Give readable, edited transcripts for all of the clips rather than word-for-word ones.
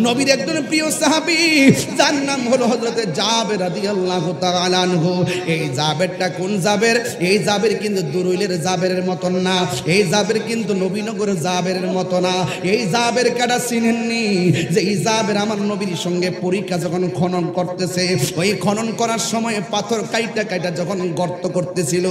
নবীর একজন প্রিয় সাহাবী যার নাম হলো হযরত জাবের রাদিয়াল্লাহু তাআলা আনহু। এই জাবেরটা কোন জাবের? এই জাবের কিন্তু দুরুইলের জাবেরের মতন না, এই জাবের কিন্তু নবীনগরের জাবেরের মতো না। এই জাবের কাটা চিনেননি? যে এই জাবের আমার নবীর সঙ্গে পরীক্ষা যখন খনন করতেছে, ওই খনন করার সময় পাথর কাইটা কাইটা যখন গর্ত করতেছিল,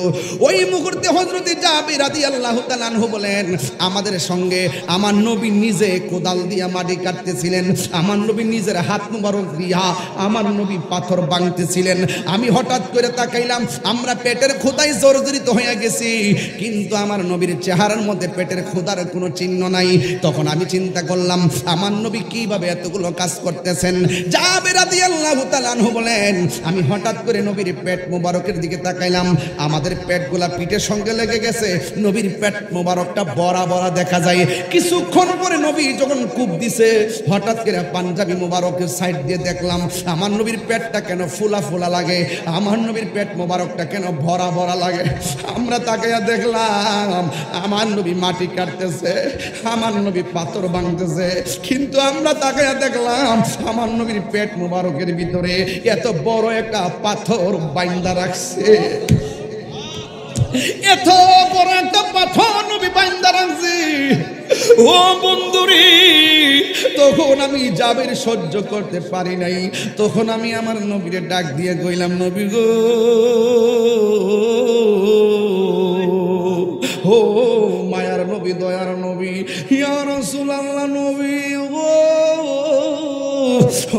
ওই মুহূর্তে হযরত জাবের রাদিয়াল্লাহু তাআলা আনহু বলেন, আমাদের সঙ্গে আমার নবী নিজে কোদাল দিয়া মাটি কাটতেছিলেন, আমার নবী নিজের হাত মুবারক দিয়া আমার নবী পাথর ভাঙতেছিলেন। আমি হঠাৎ করে তাকাইলাম, আমরা পেটের ক্ষুধায় জর্জরিত হয়ে গেছি, কিন্তু আমার নবীর চেহারার মধ্যে পেটের ক্ষুধার কোনো চিহ্ন নাই। তখন আমি চিন্তা করলাম, আমার নবী কিভাবে এতগুলো কাজ করতেছেন। জাবের রাদিয়াল্লাহু তাআলা আনহু বলেন, আমি হঠাৎ করে নবীর পেট মুবারকের দিকে তাকাইলাম, আমাদের পেটগুলা পিঠের সঙ্গে লেগে গেছে, নবীর পেট মুবারকটা বড়া বড়া দেখা যায়। কিছুক্ষণ পরে নবী যখন কূপ দিছে, হঠাৎ করে পাঞ্জাবি মুবারকের সাইড দিয়ে দেখলাম আমার নবীর পেটটা কেন ফুলা ফুলা লাগে, আমার নবীর পেট মুবারকটা কেন ভরা ভরা লাগে। আমরা তাকাইয়া দেখলাম আমার নবী মাটি কাটতেছে, আমার নবী পাথর ভাঙতেছে, কিন্তু আমরা তাকাইয়া দেখলাম আমার নবীর পেট মুবারকের ভিতরে এত বড় একটা পাথর বাইন্দা রাখছে। এত বড় একটা পাথর নবী বাইন্দা রাখছে। ও বন্ধুরে, তখন আমি জাবের সহ্য করতে পারি নাই। তখন আমি আমার নবীরে ডাক দিয়ে কইলাম, নবী গো, ও মায়ার নবী, দয়ার নবী, ইয়া রাসূলুল্লাহ, নবী গো,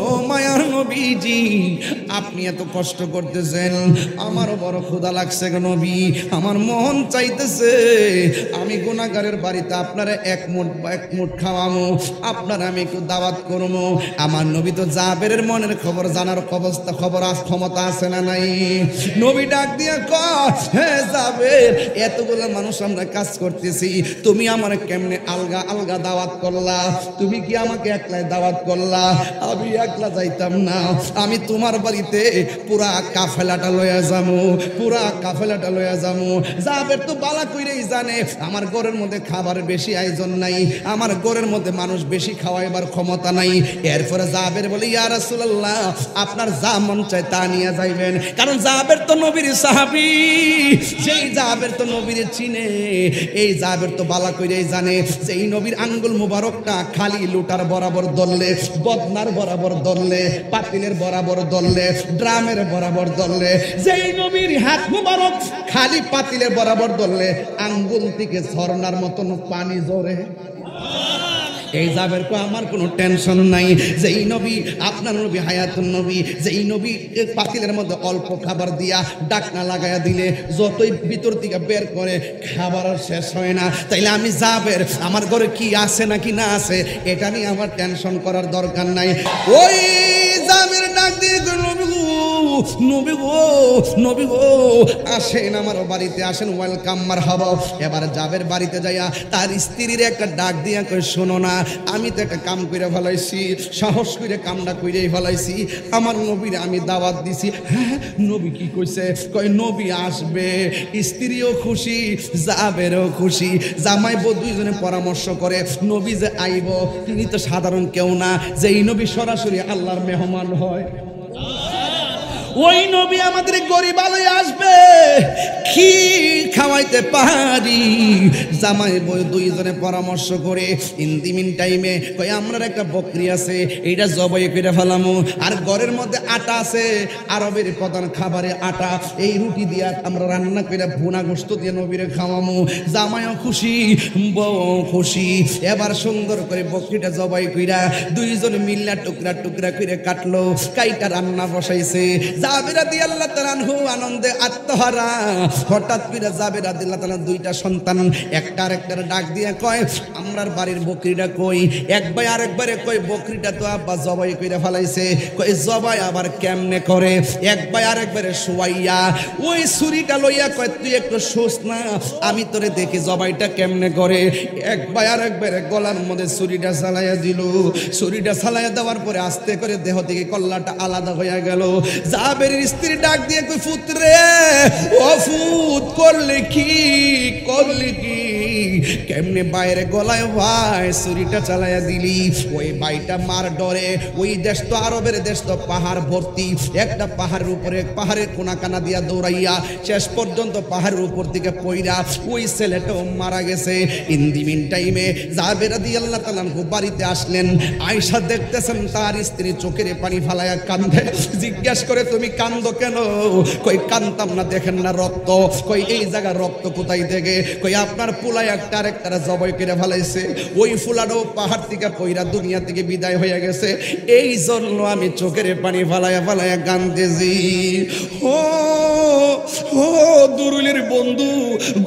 ও মায়ার নবীজি, আপনি এত কষ্ট করতেছেন, আমারও বড় ক্ষুধা লাগছে গো নবী, আমার মন চাইতেছে আমি গুনাহগারের বাড়িতে আপনারা এক মুঠ খাওয়ামো, আপনারা আমি একটু দাওয়াত করবো। আমার নবী তো জাবেরের মনের খবর জানার ক্ষমতা আছে না নাই? নবী ডাক দিয়ে কয়, হে জাবের, এতগুলো মানুষ আমরা কাজ করতেছি, তুমি আমার কেমনে আলগা আলগা দাওয়াত করলা? তুমি কি আমাকে একলাই দাওয়াত করলা? আমি একলা যাইতাম না, আমি তোমার বাড়িতে পুরা কাফেলাটা লইয়া যাবো, পুরা কাফেলাটা লইয়া যাবো। জাবের তো বালা কইরেই জানে আমার ঘরের মধ্যে খাবার বেশি আয়োজন নাই, আমার ঘরের মধ্যে মানুষ বেশি খাওয়াইবার ক্ষমতা নাই। এরপরে জাবের বলে, ইয়া রাসূলুল্লাহ, আপনার যা মন চায় তা নিয়ে যাইবেন। কারণ জাবের তো নবীর সাহাবী, যেই জাবের তো নবীর চিনে, এই জাবের তো বালা কইরেই জানে যে এই নবীর আঙ্গুল মুবারকটা খালি লুটার বরাবর দললে, বদনার বরাবর দললে, পাতিলের বরাবর দললে, ড্রামের বরাবর দললে, যেই নবীর হাত মুবারক খালি পাতিলের বরাবর দললে আঙ্গুল থেকে ঝর্ণার মতন পানি ঝরে। এই জাবের কো আমার কোনো টেনশন নাই, যেই নবী আপনার নবী হায়াতুন নবী, যেই নবী পাতিলের মধ্যে অল্প খাবার দিয়া ডাকনা লাগাইয়া দিলে যতই ভিতর থেকে বের করে খাবার আর শেষ হয় না। তাইলে আমি জাবের, আমার ঘরে কি আছে নাকি না আছে এটা নিয়ে আমার টেনশন করার দরকার নাই। ওই জাবের ডাক দিয়ে নবী গো, নবী গো, আসেন আমার বাড়িতে আসেন, ওয়েলকাম মারহাবা। এবার জাবের বাড়িতে যাইয়া তার স্ত্রীর একটা ডাক দিয়া কই, শোনো না, আমি তো একটা কাম করে ফেলাইছি, সাহস করে কামটা কইরেই ফেলাইছি, আমার নবীর আমি দাওয়াত দিছি। হ্যাঁ, নবী কি কইছে? কয় নবী আসবে। স্ত্রীও খুশি, জাবেরও খুশি, জামাই বউ দুইজনে পরামর্শ করে নবী যে আইব তিনি তো সাধারণ কেউ না, যে এই নবী সরাসরি আল্লাহর মেহমান হয়। ওই নবী আমাদের গরিব আলোয় আসবে, কি খাওয়াইতে পারি? জামাই বউ দুইজনে পরামর্শ করে ইন দি মিন টাইমে কই, আমরা একটা বকরি আছে, এইটা জবাই করে ফেলামু, আর ঘরের মধ্যে আটা আছে, আরবের প্রধান খাবারে আটা, এই রুটি দিয়া আমরা রান্না করে ভুনা গোশত দিয়ে নবীরে খাওয়ামু। জামাইও খুশি, বউ খুশি। এবার সুন্দর করে বকরিটা জবাই কইরা দুইজন মিল্লা টুকরা টুকরা করে কাটলো, কাইটা রান্না বসাইছে। জাবের রাদিয়াল্লাহু তাআলা আনহু আনন্দে আত্মহারা। হঠাৎ করে জাবের রাদিয়াল্লাহু তাআলা দুইটা সন্তান একটার ডাক দিয়ে কয়, আমরার বাড়ির বকরিটা কই? এক ভাই আরেকবারে কয়, বকরিটা তো আব্বা জবাই করে ফেলাইছে। কয় জবাই আবার কেমনে করে? এক ভাই আরেকবারে শোয়াইয়া ওই ছুরিটা লইয়া কয়, তুই একটু শোস না, আমি তোরে দেখি জবাইটা কেমনে করে। এক ভাই আরেকবারে গলার মধ্যে ছুরিটা চালাইয়া দিল। ছুরিটা চালাইয়া দেওয়ার পরে আস্তে করে দেহ থেকে কল্লাটা আলাদা হয়ে গেল। জাবেরের স্ত্রী ডাক দিয়ে কই ফুতরে ও ফুত করলে কি কেমনে বাইরে গলায় ভাই ছুরিটা চালাইয়া দিলি ওই ভাইটা মার ডরে ওই দেশ তো আরবের দেশ তো পাহাড় ভর্তি একটা পাহাড়ের উপরে পাহাড়ের কোনা কানা দিয়া দৌড়াইয়া শেষ পর্যন্ত পাহাড়ের উপর দিকে পইরা ওই ছেলেটাও মারা গেছে। ইন দি মিন টাইমে জাবের রাদিয়াল্লাহু তাআলা বাড়িতে আসলেন, আয়েশা দেখতেছেন তার স্ত্রী চোখের পানি ফালায়া কান্দে। জিজ্ঞেস করে তুমি কান্দো কেন? কই কান্দতাম না, দেখেন না রক্ত। কই এই জায়গা রক্ত কোথায় থেকে? কই আপনার পোলায় একটা আরেকটা জবাই করে ফেলাইছে, ওই ফুলাটাও পাহাড় থেকে পইরা দুনিয়া থেকে বিদায় হয়ে গেছে, এই জন্য আমি চোখের পানি ফালায়া ফালায়া কান্দেছি। ও ও দুরুলের বন্ধু,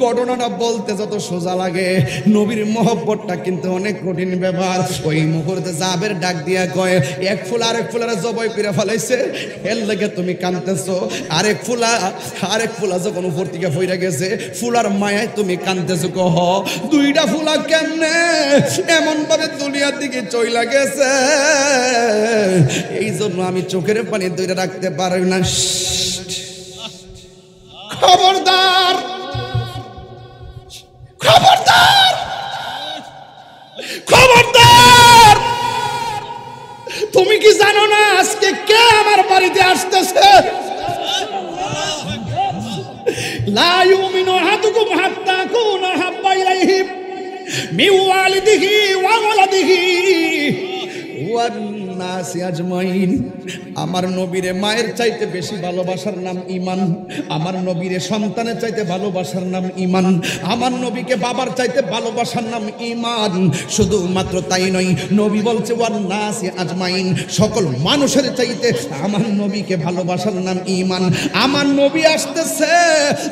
ঘটনাটা বলতে যত সোজা লাগে, নবীর মহব্বতটা কিন্তু অনেক কঠিন ব্যাপার। ওই মুহূর্তে জাবের ডাক দিয়া কয় এক ফুল আরেক ফুলারে জবাই করে ফেলাইছে, এর লেগে তুমি কাঁদতেছো। আরেক ফুলা যখন উপর থেকে ফইরা গেছে, ফুলার মায়ায় তুমি কাঁদতেছো। কহ দুইটা ফুলা কেমনে এমন ভাবে দুনিয়ার দিকে চইলা গেছে, এই জন্য আমি চোখের পানি ধরে রাখতে পারি না। খবরদার খবরদার খবরদার, তুমি কি জানো না আজকে কে আমার বাড়িতে আসতেছে? লা ইউমিনু আহাদুকুম হাত্তা আকুনা হাব্বা ইলাইহি মিন ওয়ালিদিহি ওয়া ওয়ালাদিহি ওয়ান নাসি আজমাইন। আমার নবীরে মায়ের চাইতে বেশি ভালোবাসার নাম ঈমান। আমার নবীরে সন্তানের চাইতে ভালোবাসার নাম ঈমান। আমার নবীকে বাবার চাইতে ভালোবাসার নাম ঈমান। শুধুমাত্র তাই নয়, নবী বলছে ওয়ান নাসি আজমাইন, সকল মানুষের চাইতে আমার নবীকে ভালোবাসার নাম ঈমান। আমার নবী আসতেছে,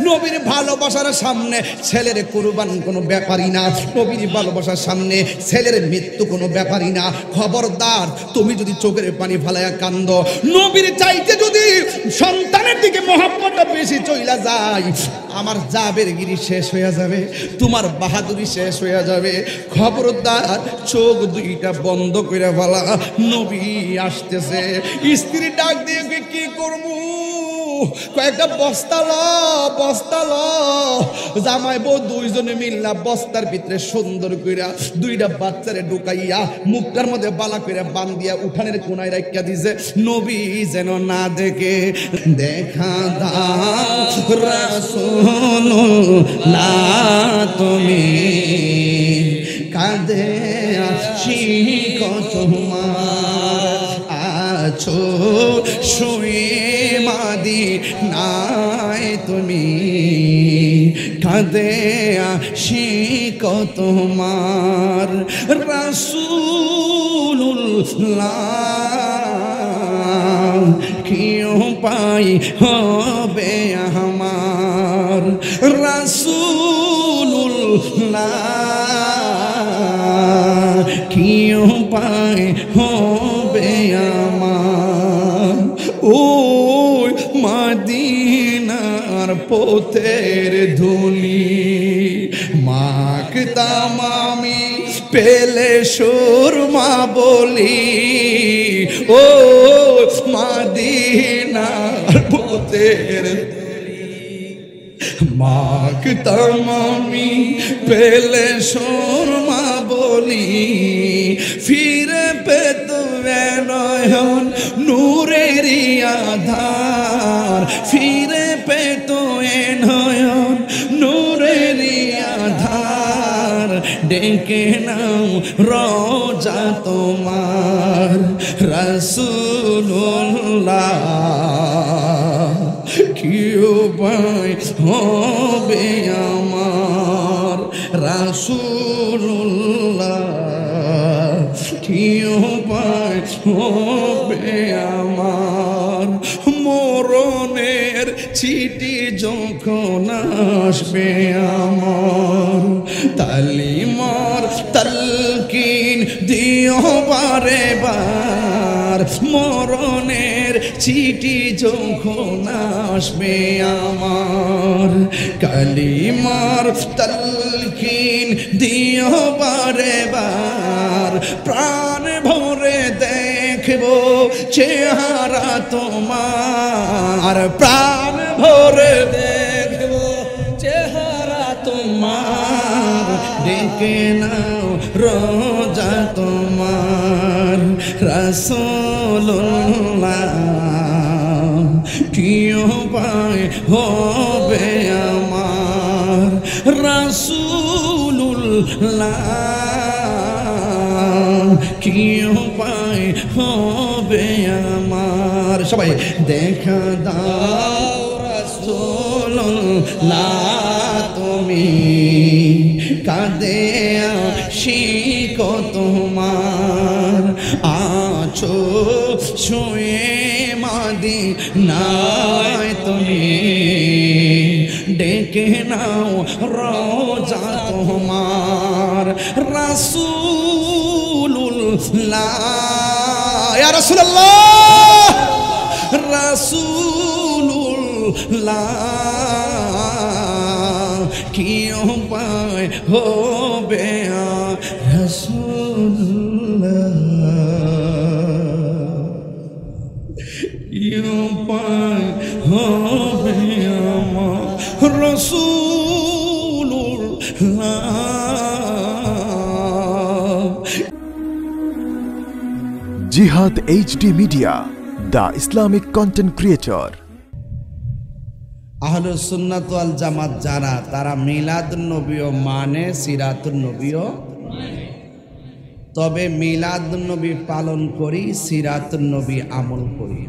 নবীর ভালোবাসার সামনে ছেলের কুরবান কোনো ব্যাপারই না, নবীর ভালোবাসার সামনে ছেলের মৃত্যু কোনো ব্যাপারই না। খবরদার, তুমি যদি চোখের পানি ফালায়া কান্দ, নবীর চাইতে যদি সন্তানের দিকে মহব্বতটা বেশি চইলা যায়, আমার জাবের গিরি শেষ হয়ে যাবে, তোমার বাহাদুরি শেষ হয়ে যাবে। খবরদার, চোখ দুইটা বন্ধ করে ফেলা, নবী আসতেছে। স্ত্রী ডাক দিয়ে কি করবো? কয়েকটা বস্তা ল জামাই বউ দুইজনে মিল্লা বস্তার ভিতরে সুন্দর কইরা দুইটা বাচ্চারে ঢুকাইয়া মুখটার মধ্যে বালা কইরা বান্ধিয়া উঠানের কোনায় রাখিয়া দিছে, নবী যেন না দেখে। দেখা দাও রাসূলুল্লাহ তুমি কাঁদে আশিক তোমার আছো শুয়ে মাদিনায় তুমি কাঁদে আশিক তোমার রাসূলুল্লাহ কি উপায় হবে আমার রাসূলুল্লাহ কি উপায় হবে আমার ওই মদিনার পথের ধুলি মাখতাম আমি পেলে সুরমা বলি ও মদিনার পথের মাখতাম আমি পেলে সুরমা বলি ফিরে পেত নয়ন নূরের আধার ফিরে পেত নয়ন নূরের আধার ডেকে নাও রোজা তোমার রাসূলুল্লাহ কি উপায় হবে আমার রাসূলুল্লাহ কি উপায় হবে আমার মরণের চিঠি যখন আসবে আমার তালিমার তালকিন দিও বারে বার মরণের চিঠি যখন আসবে আমার কালিমার তালকিন দিও বারে বার প্রাণ ভরে দেখ দেখবো চেহারা তোমার, প্রাণ ভরে দেখবো চেহারা তোমার, ডেকে নাও রোজা তোমার রাসূলুল্লাহ, কি উপায় হবে আমার রাসূলুল্লাহ, কি উপায় হবে আমার। সবাই দেখা দাও রাসূলুল্লাহ, তুমি কাঁদে আশিক তোমার, আছো শুয়ে মদিনায় তুমি, ডেকে নাও রোজা তোমার রাসূলুল্লাহ, ইয়া রাসূলুল্লাহ, রাসূলুল্লাহ, কি উপায় হবে রাসূলুল্লাহ, কি উপায় হবে আমার রাসূলুল্লাহ। Jihad HD media, the Islamic content creator. আহলুস সুন্নাত ওয়াল জামাত যারা, তারা মিলাদুন নবীও মানে, সিরাতুন নবীও মানে। তবে মিলাদুন নবী পালন করি, সিরাতুন নবী আমল করি।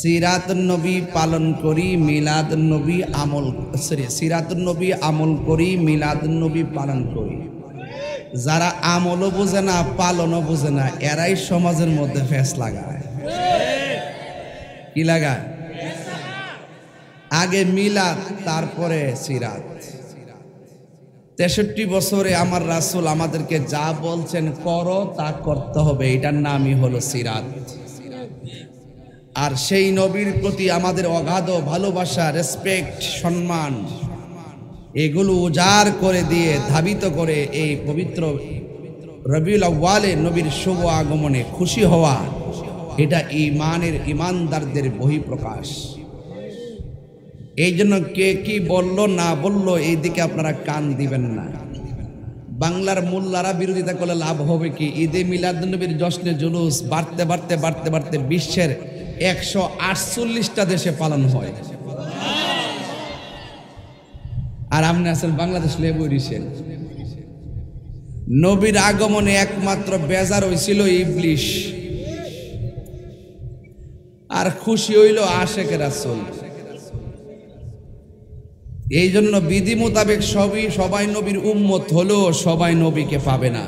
সিরাতুন নবী পালন করি, মিলাদুন নবী আমল, সিরাতুন নবী আমল করি, মিলাদুন নবী পালন করি। যারা আমলও বোঝে না, পালনও বোঝে না, এরাই সমাজের মধ্যে ফেস লাগায়। কি লাগায়? আগে মিলাদ, তারপরে সিরাত। 63 বছরে আমার রাসূল আমাদেরকে যা বলছেন করো তা করতে হবে, এটার নামই হলো সিরাত। আর সেই নবীর প্রতি আমাদের অগাধ ভালোবাসা, রেসপেক্ট, সম্মান, এগুলো উজাড় করে দিয়ে ধাবিত করে এই পবিত্র রবিউল আউয়ালে নবীর শুভ আগমনে খুশি হওয়া, এটা ঈমানের, ঈমানদারদের বহিঃপ্রকাশ। এই জন্য কে কি বলল না বলল এই দিকে আপনারা কান দিবেন না। বাংলার মোল্লারা বিরোধিতা করলে লাভ হবে কি? ঈদে মিলাদুন্নবীর জশ্নে জুলুস বাড়তে বাড়তে বাড়তে বাড়তে বিশ্বের 148টা দেশে পালন হয়। আর আপনি আছেন বাংলাদেশ লেবু রিসেন। নবীর আগমনে একমাত্র বেজার হইছিল ইবলিশ, আর খুশি হইল আশেকে রাসূল। এই জন্য বিধি মোতাবেক সবাই নবীর উম্মত হলো, সবাই নবীকে পাবে না।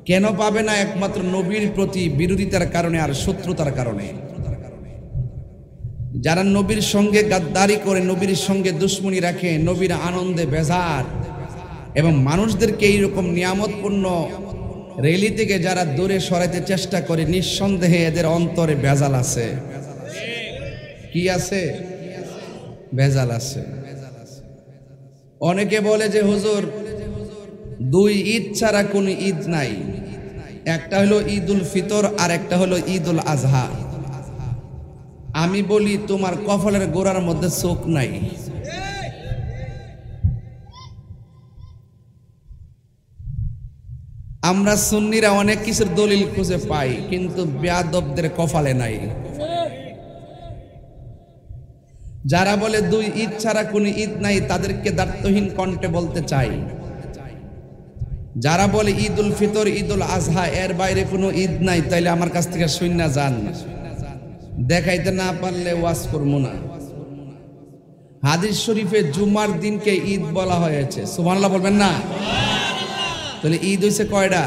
কেন পাবে না? একমাত্র নবীর প্রতি বিরোধিতার কারণে আর শত্রুতার কারণে। যারা নবীর সঙ্গে গাদ্দারি করে, নবীর সঙ্গে দুশ্মনী রাখে, নবীর আনন্দে বেজার এবং মানুষদেরকে এইরকম নিয়ামতপূর্ণ রেলি থেকে যারা দূরে সরাইতে চেষ্টা করে, নিঃসন্দেহে এদের অন্তরে বেজাল আছে। কি আছে? বেজাল আছে। অনেকে বলে যে হুজুর, 2 ঈদ ছাড়া কোনো ঈদ নাই, একটা হলো ঈদুল ফিতর আর একটা হলো ঈদুল আজহা। আমি বলি তোমার কপালের গোড়ার মধ্যে চোখ নাই। আমরা সুন্নিরা অনেক কিছুর দলিল খুঁজে পাই, কিন্তু বেয়াদবদের কপালে নাই। যারা বলে 2 ঈদ ছাড়া কোনো ঈদ নাই, তাদেরকে দায়িত্বহীন কণ্ঠে বলতে চাই, যারা বলে ঈদুল ফিতর, ঈদুল আজহা এর বাইরে কোনো ঈদ নাই, তাইলে আমার কাছ থেকে শুননা যান। দেখাইতে না পারলে ওয়াজ করবো না। হাদিস শরীফে জুমার দিনকে ঈদ বলা হয়েছে, সুবহানাল্লাহ বলবেন না? তাহলে ঈদ হইছে কয়টা?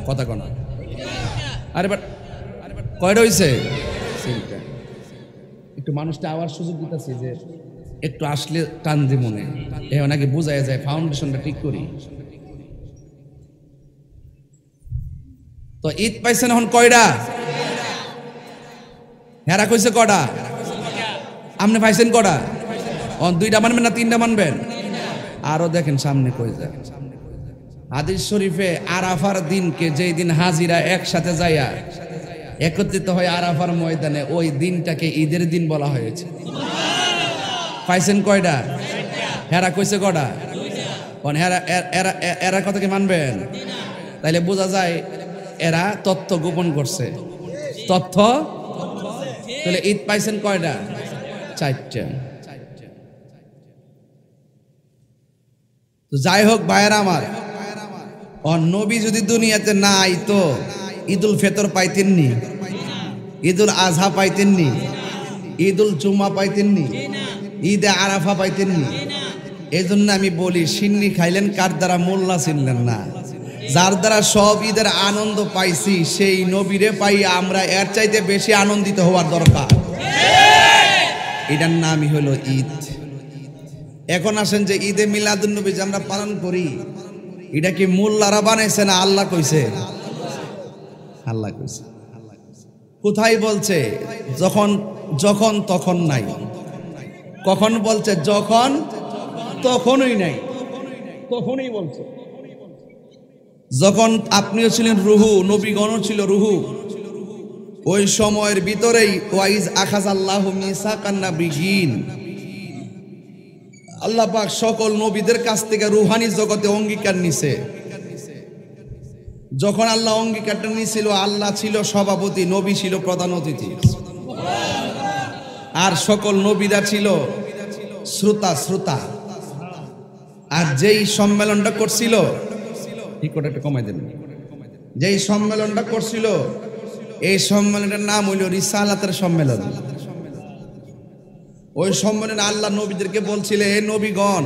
কথা কোন? আরে বাট কয়টা হইছে? একটু মানুষটা আওয়ার সুযোগ দিতেছি যে একটু আসলে টান দি মনে, এ নাকি বোঝায় যায় ফাউন্ডেশনটা ঠিক করি। তো ঈদ পাইছেন এখন কয়টা? হেরা কইছে কয়টা? আপনি পাইছেন কয়টা? 2টা মানবেন না 3টা মানবেন? আরো দেখেন সামনে কই যায়। হাদিস শরীফে আরাফার দিনকে যেই দিন হাজিরা একসাথে যাইয়া একত্রিত হয় আরাফার ময়দানে, ওই দিনটাকে ঈদের দিন বলা হয়েছে। পাইছেন কয়টা? হেরা কইছে কয়টা? এরা কথা কি মানবেন? তাইলে বোঝা যায় এরা তথ্য গোপন করছে। তথ্য তাহলে ঈদ পাইছেন কয়টা? 4টা। যাই হোক ভাইয়েরা আমার, নবী যদি দুনিয়াতে না আইতো ঈদুল ফিতর পাইতেননি, ঈদুল আজহা পাইতেননি, ঈদুল জুমা পাইতেননি, ঈদে আরাফা পাইতেননি। এই জন্য আমি বলি, সিন্নি খাইলেন কার দ্বারা? মোল্লা চিনলেন না। যার দ্বারা সব ঈদের আনন্দ পাইছি সেই নবীরে পাই আমরা এর চাইতে বেশি আনন্দিত হওয়ার দরকার। এটার নামই হলো ঈদ। এখন আসেন যে ঈদে মিলাদুন্নবী যে আমরা পালন করি, এটা কি মোল্লারা বানাইছে না আল্লাহ কইছে? আল্লাহ কইছে। কোথায় বলছে? যখন যখন তখন নাই। কখন বলছে? যখন তখনই নাই, তখনই বলছে। যখন আপনিও ছিলেন রুহু, নবীগণও ছিল রুহু, ওই সময়ের ভিতরেই ওয়াইজ আখাযাল্লাহু মিসাকান নাবিয়িন, আল্লাহ পাক সকল নবীদের কাছ থেকে রুহানি জগতে অঙ্গীকার নিছে। যখন আল্লাহ অঙ্গীকারটা নিছিল, আল্লাহ ছিল সভাপতি, নবী ছিল প্রধান অতিথি, আর সকল নবীরা ছিল শ্রোতা। আর যেই সম্মেলনটা করছিল, কমাই দেন, যেই সম্মেলনটা করছিল, এই সম্মেলনের নাম হইল রিসালাতের সম্মেলন। ওই সম্মেলনে আল্লাহ নবীদেরকে বলছিলেন, হে নবীগণ,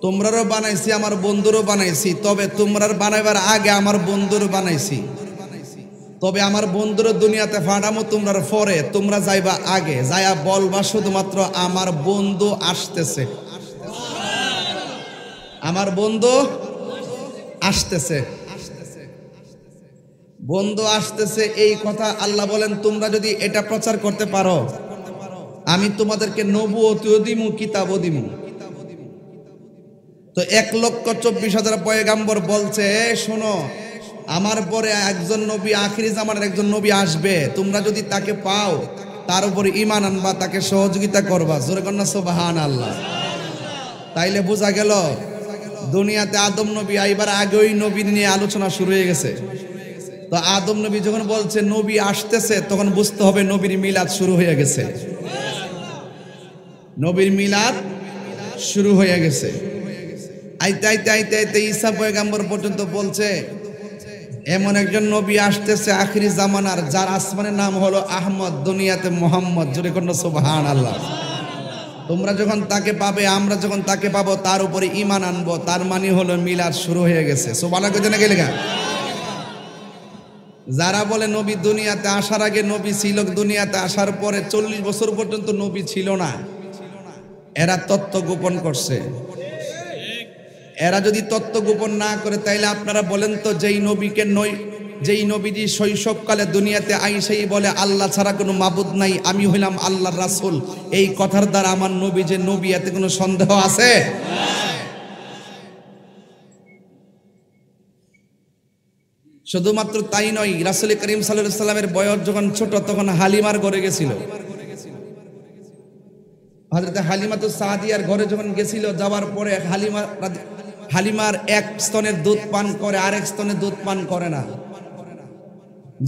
তোমরারও বানাইছি, আমার বন্ধুরও বানাইছি, তবে তোমরার বানাইবার আগে আমার বন্ধুরও বানাইছি। তবে আমার বন্ধুরও দুনিয়াতে ফাটামো তোমরার পরে, তোমরা যাইবা আগে, যাইয়া বলবা শুধুমাত্র আমার বন্ধু আসতেছে, আমার বন্ধু আসতেছে, বন্ধু আসতেছে। এই কথা আল্লাহ বলেন, তোমরা যদি এটা প্রচার করতে পারো, আমি তোমাদেরকে নবুয়তিও দিমু, কিতাবও দিমু। তো 1,24,000 পয়গাম্বর বলছে, শোনো, আমার পরে একজন নবী, আখিরি জামানের একজন নবী আসবে, তোমরা যদি তাকে পাও, তার উপরে ঈমান আনবা, তাকে সহযোগিতা করবা। জোরে কন্যা সুবহানাল্লাহ। তাইলে বোঝা গেল দুনিয়াতে আদম নবী আইবার আগে ওই নবীর নিয়ে আলোচনা শুরু হয়ে গেছে। তো আদম নবী যখন বলছে নবী আসতেছে, তখন বুঝতে হবে নবীর মিলাদ শুরু হয়ে গেছে, নবীর মিলাদ শুরু হয়ে গেছে। আইতে আইতে আইতে আইতে ঈসা পয়গাম্বর পর্যন্ত বলছে এমন একজন নবী আসতেছে আখিরি জামানার, যার আসমানের নাম হলো আহমদ, দুনিয়াতে মোহাম্মদ। জোরে কন্যা সুবহানাল্লাহ। তোমরা যখন তাকে পাবে, আমরা যখন তাকে পাবো, তার উপরে ঈমান আনবো, তার মানে হলো মিলাদ শুরু হয়ে গেছে। সুবহানাল্লাহ কইতে না গেলে গা। যারা বলে নবী দুনিয়াতে আসার আগে নবী ছিল, দুনিয়াতে আসার পরে 40 বছর পর্যন্ত নবী ছিল না, এরা তত্ত্ব গোপন করছে। এরা যদি তত্ত্ব গোপন না করে, তাইলে আপনারা বলেন তো, যেই নবীকে যেই নবীজি শৈশবকালে দুনিয়াতে আইসেই বলে আল্লাহ ছাড়া কোনো মাবুদ নাই, আমি হইলাম আল্লাহর রাসূল, এই কথার দ্বারা আমার নবী যে নবী, এতে কোনো সন্দেহ আছে? শুধুমাত্র তাই নয়, রাসূল করিম সাল্লাল্লাহু আলাইহি সাল্লামের বয়স যখন ছোট, তখন হালিমার ঘরে গেছিল। হযরত হালিমাতুস সাদিয়ার ঘরে যখন গেছিল, যাওয়ার পরে হালিমার এক স্তনের দুধ পান করে, আরেক স্তনের দুধ পান করে না।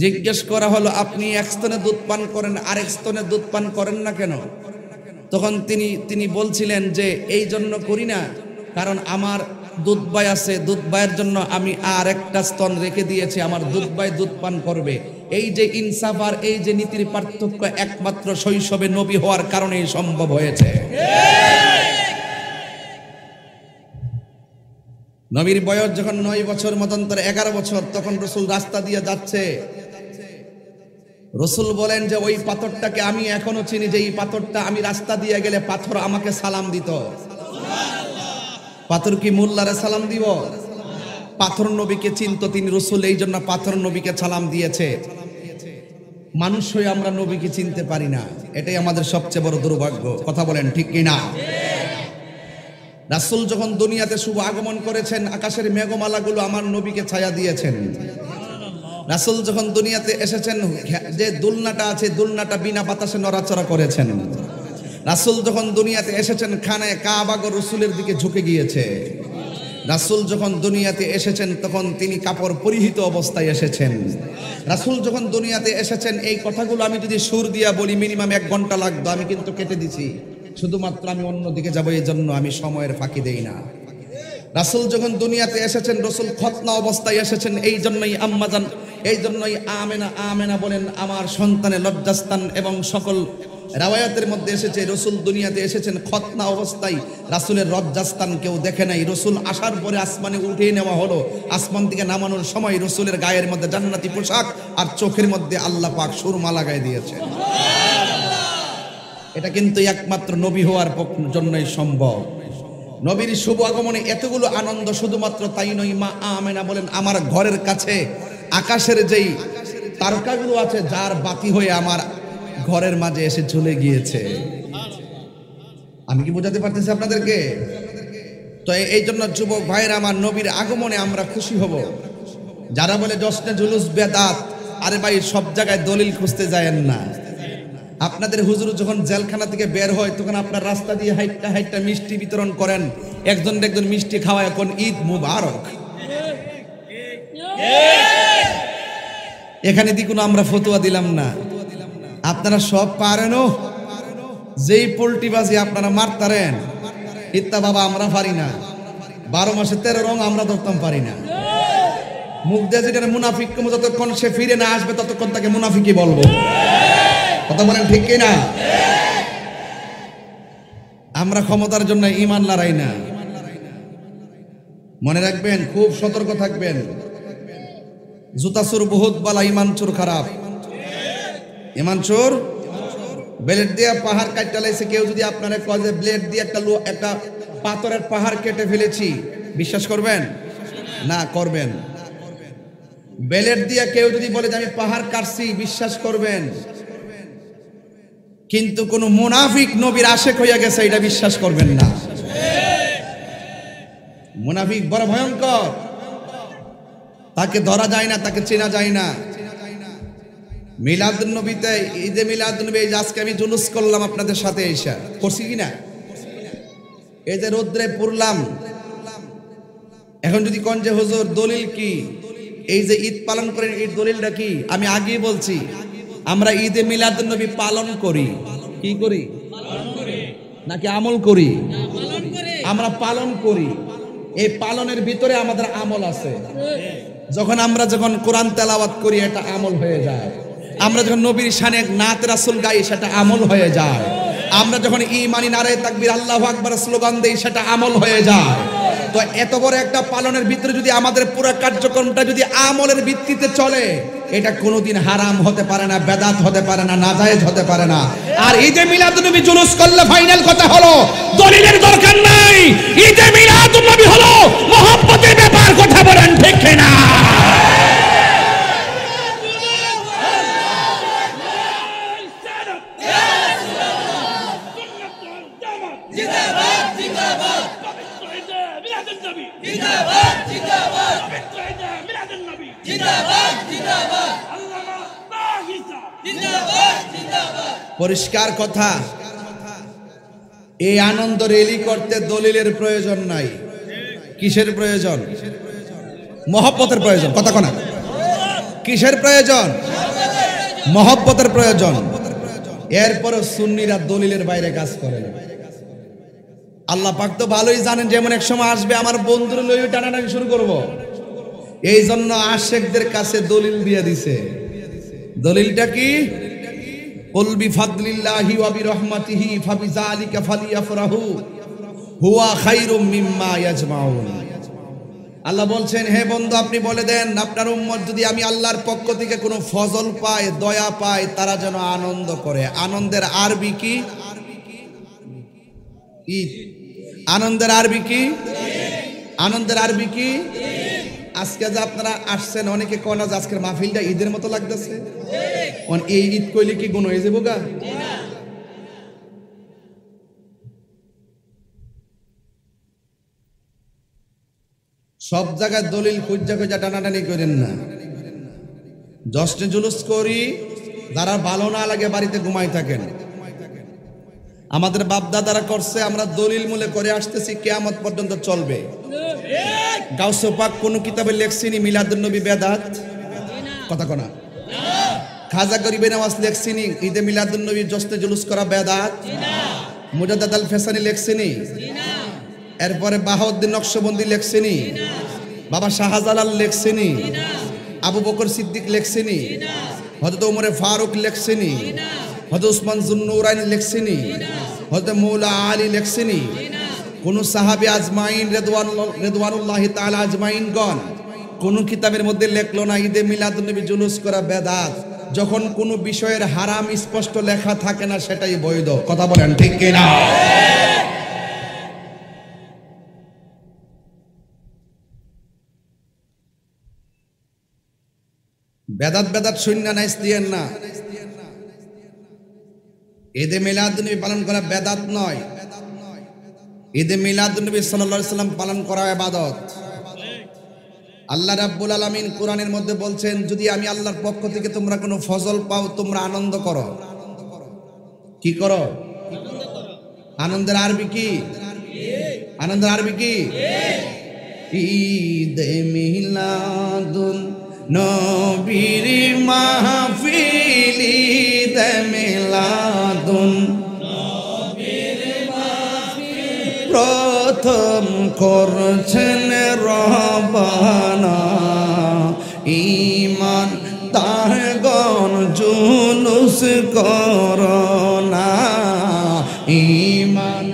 জিজ্ঞেস করা হলো, আপনি এক স্তনের দুধ পান করেন, আরেক স্তনের দুধ পান করেন না কেন? তখন তিনি বলছিলেন যে এই জন্য করি না, কারণ আমার দুধ ভাই আছে, দুধ ভাইয়ের জন্য আমি আর একটা স্তন রেখে দিয়েছি, আমার দুধ ভাই দুধ পান করবে। এই যে ইনসাফ আর এই যে নীতির পার্থক্য একমাত্র শৈশবে নবী হওয়ার কারণেই সম্ভব হয়েছে। নবীর বয়স যখন 9 বছর, মতান্তরে 11 বছর, তখন রসুল রাস্তা দিয়ে যাচ্ছে। রসুল বলেন যে ওই পাথরটাকে আমি এখনো চিনি, যে এই পাথরটা আমি রাস্তা দিয়ে গেলে পাথর আমাকে সালাম দিত। পাথর কি মোল্লারে সালাম দিব? পাথর নবীকে চিনত তিনি, রসুল এই জন্য পাথর নবীকে সালাম দিয়েছে। মানুষ হয়ে আমরা নবীকে চিনতে পারি না, এটাই আমাদের সবচেয়ে বড় দুর্ভাগ্য। কথা বলেন ঠিক কিনা? রাসূল যখন দুনিয়াতে শুভ আগমন করেছেন, আকাশের মেঘমালাগুলো আমার নবীকে ছায়া দিয়েছেন। রাসূল যখন দুনিয়াতে এসেছেন, যে দুলনাটা আছে দুলনাটা বিনা বাতাসে নড়াচড়া করেছেন। রাসূল যখন দুনিয়াতে এসেছেন, খানায়ে কাবা রাসূলের দিকে ঝুঁকে গিয়েছে। রাসূল যখন দুনিয়াতে এসেছেন তখন তিনি কাপড় পরিহিত অবস্থায় এসেছেন। রাসূল যখন দুনিয়াতে এসেছেন, এই কথাগুলো আমি যদি সুর দিয়া বলি মিনিমাম 1 ঘন্টা লাগতো, আমি কিন্তু কেটে দিছি। শুধুমাত্র আমি অন্যদিকে যাবো, এই জন্য আমি সময়ের ফাঁকি দেই না। রাসূল যখন দুনিয়াতে এসেছেন, রাসূল খতনা অবস্থায় এসেছেন, এই জন্যই আম্মাজান, এই জন্যই আমেনা আমেনা বলেন আমার সন্তানের লজ্জাস্থান। এবং সকল রাওয়ায়াতের মধ্যে এসেছে রাসূল দুনিয়াতে এসেছেন খতনা অবস্থায়, রাসূলের লজ্জাস্থান কেউ দেখে নাই। রাসূল আসার পরে আসমানে উঠিয়ে নেওয়া হলো, আসমান থেকে নামানোর সময় রাসূলের গায়ের মধ্যে জান্নাতি পোশাক আর চোখের মধ্যে আল্লাহ পাক সুরমা লাগায় দিয়েছেন। এটা কিন্তু একমাত্র নবী হওয়ার জন্যই সম্ভব। নবীর শুভ আগমনে এতগুলো আনন্দ, শুধুমাত্র তাই নয়, মা আমেনা বলেন আমার ঘরের কাছে আকাশের যেই তারকাগুলো আছে, যার বাতি হয়ে আমার ঘরের মাঝে এসে চলে গিয়েছে। আমি কি বোঝাতে পারতেছি আপনাদেরকে? তো এই জন্য যুবক ভাইরা আমার, নবীর আগমনে আমরা খুশি হব। যারা বলে জশ্নে জুলুস বেদাত, আরে ভাই সব জায়গায় দলিল খুঁজতে যায়েন না। আপনাদের হুজুর যখন জেলখানা থেকে বের হয় তখন আপনার রাস্তা দিয়ে হাইটটা হাইটটা মিষ্টি বিতরণ করেন, একজন একজন মিষ্টি খাওয়ায়, কোন ঈদ মুবারক। এখানে দি কোনো আমরা ফতোয়া দিলাম না, আপনারা সব পারেনও। যেই পোল্ট্রিবাজি আপনারা মারতারেন, ইত্তা বাবা আমরা পারি না। 12 মাসে 13 রং আমরা ধরতাম পারি না। মুখ দিয়ে যেটা মুনাফিক, যতক্ষণ সে ফিরে না আসবে ততক্ষণ তাকে মুনাফিকই বলবো। কথা বলেন ঠিক কিনা? আমরা ক্ষমতার জন্য ঈমান লড়াই না। মনে রাখবেন, খুব সতর্ক থাকবেন। জুতা চোর বহুত বালা, ঈমান চোর খারাপ। ঈমান চোর ব্লেড দিয়ে পাহাড় কাটতে লাইছে। কেউ যদি আপনারা কয় যে ব্লেড দিয়ে একটা পাথরের পাহাড় কেটে ফেলেছি, বিশ্বাস করবেন না? করবেন। ব্লেড দিয়ে কেউ যদি বলে যে আমি পাহাড় কাটছি, বিশ্বাস করবেন। কিন্তু কোন মুনাফিক নবীর আশেক হইয়া গেছে, এটা বিশ্বাস করবেন না। মুনাফিক বড় ভয়ঙ্কর, তাকে ধরা যায় না, তাকে চেনা যায় না। মিলাদুন নবীতে, ঈদে মিলাদুন নবী, এই যে আজকে আমি জুলুস করলাম আপনাদের সাথে, এসা করছি কিনা? এই যে রোদ্রে পড়লাম, এখন যদি কোন যে হুজুর দলিল কি, এই যে ঈদ পালন করেন, এই দলিলটা কি? আমি আগেই বলছি, আমরা ঈদে মিলাদুন নবী পালন করি। কি করি? নাকি আমল করি? আমরা পালন করি। এই পালনের ভিতরে আমাদের আমল আছে। যখন কোরআন তেলাওয়াত করি, এটা আমল হয়ে যায়। আমরা যখন নবীর শানে নাত রাসূল গাই, সেটা আমল হয়ে যায়। আমরা যখন ঈমানি নারে তাকবীর আল্লাহু আকবার স্লোগান দেই, সেটা আমল হয়ে যায়। তো এত বড় একটা পালনের ভিতরে যদি আমাদের পুরো কার্যক্রমটা যদি আমলের ভিত্তিতে চলে, এটা কোনোদিন হারাম হতে পারে না, বেদাত হতে পারে না, নাজায়েজ হতে পারে না। আর ঈদে মিলাদুন নবী জুলুস করলে ফাইনাল কথা হলো দলিলের দরকার নাই। ঈদে মিলাদুন নবী হলো মহব্বতের ব্যাপার। কথা বলেন ঠিক কিনা? পরিষ্কার কথা, এই আনন্দ রেলি করতে দলিলের প্রয়োজন নাই। কিসের প্রয়োজন? মহব্বতের প্রয়োজন। কথা কোনা? কিসের প্রয়োজন? মহব্বতের প্রয়োজন। এরপরে সুন্নিরা দলিলের বাইরে কাজ করে না। আল্লাহ পাক তো ভালোই জানেন, যেমন এক সময় আসবে আমার বন্ধুর লই টানাটানি শুরু করব। এই জন্য আশেকদের কাছে দলিল দিয়ে দিছে। দলিলটা কি? কুল বিফাদলিল্লাহি ওয়া বিরহমাতিহি ফাবিযালিকা ফালিয়াফরাহু হুয়া খায়রুম মিম্মা ইয়াজমাউন। আল্লাহ বলছেন, হে বন্ধু আপনি বলে দেন আপনার উম্মত যদি আমি আল্লাহর পক্ষ থেকে কোনো ফজল পায়, দয়া পায়, তারা যেন আনন্দ করে। আনন্দের আরবি কি? ঈদ। আনন্দের আরবি কি? আনন্দের আরবি কি? আজকে যে আপনারা আসছেন, অনেকে কয় না যে আজকের মাহফিলটা ঈদের মতো লাগতেছে। এই ঈদ কইলে কি গুণ হয়ে যাবো গা? সব জায়গায় দলিল খুঁজা খুঁজা টানাটানি করেন না। জশ্নে জুলুস করি, যারা ভালো না লাগে বাড়িতে ঘুমাই থাকেন। আমাদের বাপ দাদারা করছে, আমরা দলিল মূলে করে আসতেছি, কিয়ামত পর্যন্ত চলবে। গাউসে পাক কোন কিতাবে লেখছিনি মিলাদুন নবী বেদাত? কথা কোনা। খাজা গরিবে নওয়াজ লেখছিনি ঈদে মিলাদুন নবী জশ্নে জুলুস করা বেদাত? মুজাদ্দাদ আল ফেসানি লেখছিনি? এরপরে বাহাউদ্দিন নকশবন্দি লেখছিনি? বাবা শাহজালাল লেখছিনি? আবু বকর সিদ্দিক লেখছিনি? হযরত ওমরে ফারুক লেখছিনি? হযরত উসমান যুন্নুরাইন লেখছিনি? হযরত মৌলা আলী লেখছিনি? কোন সাহাবী আজমাইন রিদওয়ানুল্লাহি তাআলা আজমাইনগণ কোন কিতাবের মধ্যে লেখলো না ঈদে মিলাদুন নবী জুলুস করা বেদাত? যখন কোন বিষয়ের হারাম স্পষ্ট লেখা থাকে না সেটাই বৈধ। কথা বলেন ঠিক কিনা? বেদাত বেদাত শূন্য নাইস দিয়েন না। ঈদে মিলাদুন নবী পালন করা বেদাত নয়, ঈদে মিলাদুন নবী সাল্লাল্লাহু আলাইহি সাল্লাম পালন করা ইবাদত। আল্লাহ রাব্বুল আলামিন কোরআনের মধ্যে বলছেন, যদি আমি আল্লাহর পক্ষ থেকে তোমরা কোনো ফজল পাও তোমরা আনন্দ করো। কি করো? আনন্দের আরবি কি? আনন্দের আরবি কি? ঈদে মিলাদুন নবীর মাহফিল, ঈদে মিলাদুন নবীর মাহফিল প্রথম করছেন রব্বানা, ঈমান তারগণ জুলুস করোনা, ঈমান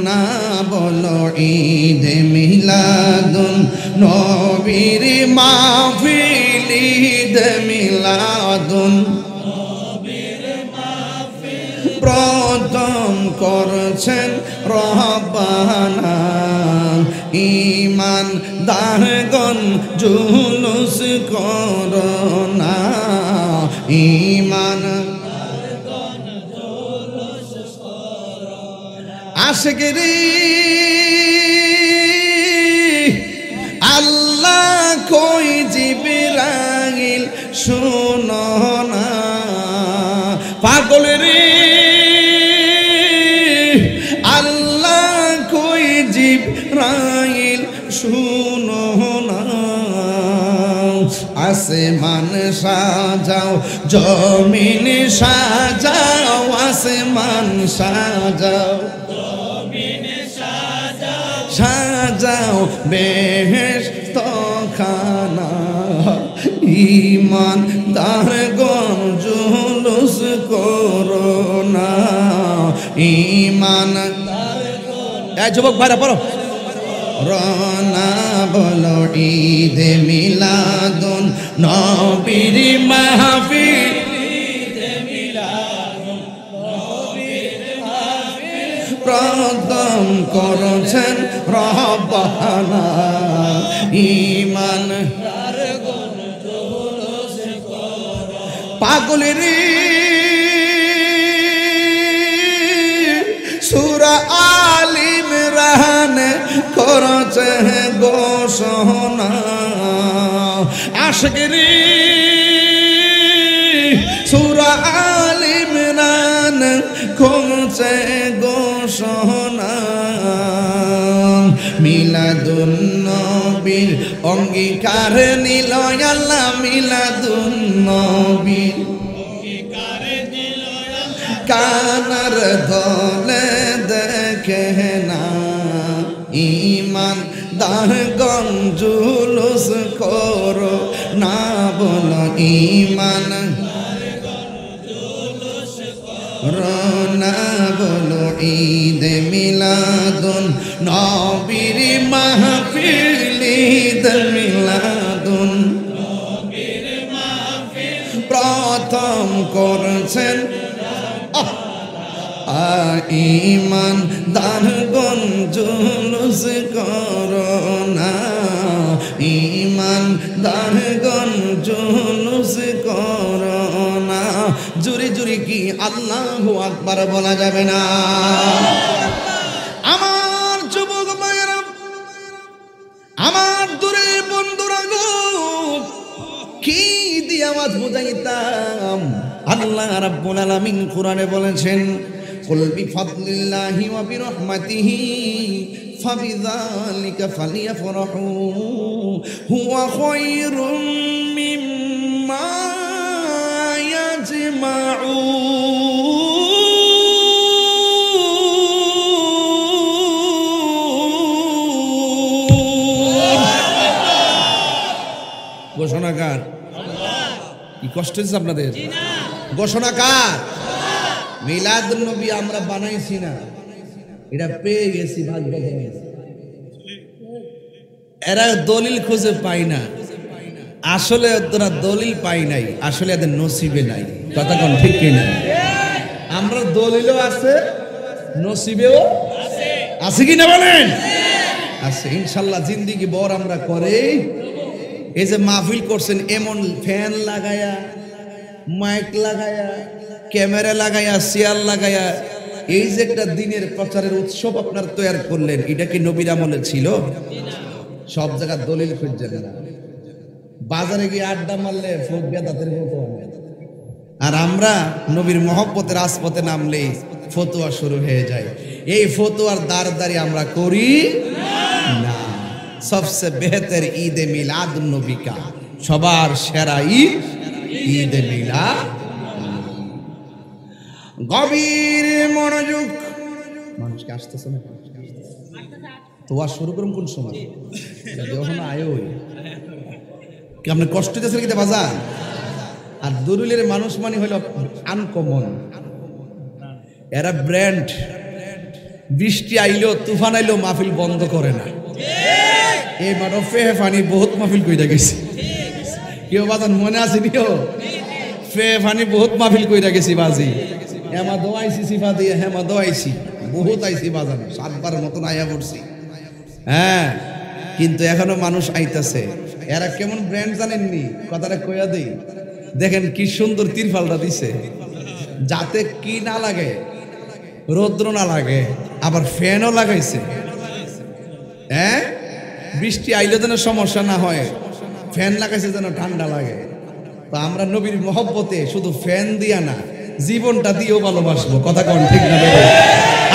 না বলো ঈদে মিলাদুন নবীর মাহফিল, ঈদে মিলাদুন নবীর মাহফিল প্রথম করছেন রব্বানা, ঈমান দারগণ জুলুস করোনা, ঈমান আশিকরি আল্লাহ কই জিবরাইল শুনো না, পাগলের আল্লাহ কই জিবরাইল শুনো না, আসমান সাজাও জমিন সাজাও, আসমান সাজাও সাজাও বেহেশত খানা, ঈমান দারগণ জুলুস করোনা, ঈমান দারগণ। যুবক ভাইরা পড়ো, রনা বলো ঈদে মিলাদুন নবীর মাহফিল, প্রথম করছেন রব্বানা, ঈমান পাগলের সূরা আল ইমরান করছে ঘোষণা, আশিকের সূরা আল ইমরান করছে ঘোষণা, মিলাদুন নবীর অঙ্গীকার নিল আল্লাহ, মিলাদুন নবীর কানার দলে দেখে না, ঈমান দারগণ জুলুস করো না বলো, ঈমান রনা বলো ঈদে মিলাদুন নবীর মাহফিল, ঈদে মিলাদুন নবীর মাহফিল প্রথম করছেন ঈমান দারগণ জুলুস করোনা, ঈমান দারগণ জুলুস করোনা। জুরি জুরি কি আল্লাহু আকবার বলা যাবে না? আমার ওয়াজ বুঝাইতাম। আল্লাহ রাব্বুল আলামিন কোরআনে বলেছেন, কুল বিফাদলিল্লাহি ওয়া বিরহমাতিহি ফাবিযালিকা ফালিয়াফরাহু হুয়া খায়রুম মিম্মা ইয়াজমাউন। ঘোষণাকার কি কষ্ট হচ্ছে আপনাদের? ঘোষণাকার মিলাদুন নবী আমরা বানাইছি না, এটা পেয়ে গেছি ভাগ্য করে। এরা দলিল খুঁজে পায় না, আসলে তোরা দলিল পাই নাই, আসলে এদের নসিবে নাই। কথা কোন ঠিক কিনা? আমরা দলিলও আছে, নসিবেও আছে কিনা বলেন? আছে ইনশাল্লাহ। জিন্দিগি বর আমরা করে। এই যে মাহফিল করছেন, এমন ফ্যান লাগায়া, মাইক লাগায়া, ক্যামেরা লাগায়া, চেয়ার লাগায়া, এই যে একটা দিনের প্রচারের উৎসব আপনার তৈরি করলেন, এটা কি নবীর আমলে ছিল? সব জায়গায় দলিল খুঁজছেন না, বাজারে গিয়ে আড্ডা মারলে ফোক বেদাতের মতো হবে। আর আমরা নবীর মহব্বতের রাজপথে নামলেই ফতোয়া শুরু হয়ে যায়। এই ফতোয়ার দাঁড় আমরা করি না। সবচেয়ে বেহতর ঈদে মিলাদুন নবী কা, সবার সেরা ঈদ ঈদে মিলাদ। গভীর মনোযোগ, মানুষকে আসতেছে না তো আর শুরু করুন কোন সময়? যখন আয় কি আপনি কষ্ট দিয়েছেন কিনা বাজার? আর দরুলের মানুষ মানে হলো আনকমন, এরা ব্র্যান্ড। বৃষ্টি আইলো, তুফান আইলো, মাহফিল বন্ধ করে না। এই মারফে ফানি বহুত মাহফিল কইরা গেছি। কেউ বাজান মনে আছে নিও? ফে ফানি বহুত মাহফিল কইরা গেছি বাজি। হেমা দোয়াইছি সিফা দিয়ে, হেমা দোয়াইছি বহুত আইছি বাজান, 7 বার মতন আয়া পড়ছি। হ্যাঁ, কিন্তু এখনো মানুষ আইতাছে। এরা কেমন ব্র্যান্ড জানেননি? কথাটা কইয়া দেই, দেখেন কি সুন্দর তিরফালটা দিছে, যাতে কি না লাগে, রৌদ্র না লাগে, আবার ফ্যানও লাগাইছে। হ্যাঁ, বৃষ্টি আইলে যেন সমস্যা না হয়, ফ্যান লাগাইছে যেন ঠান্ডা লাগে। তো আমরা নবীর মহব্বতে শুধু ফ্যান দিয়া না, জীবনটা দিয়েও ভালোবাসবো। কথা কোন ঠিক না?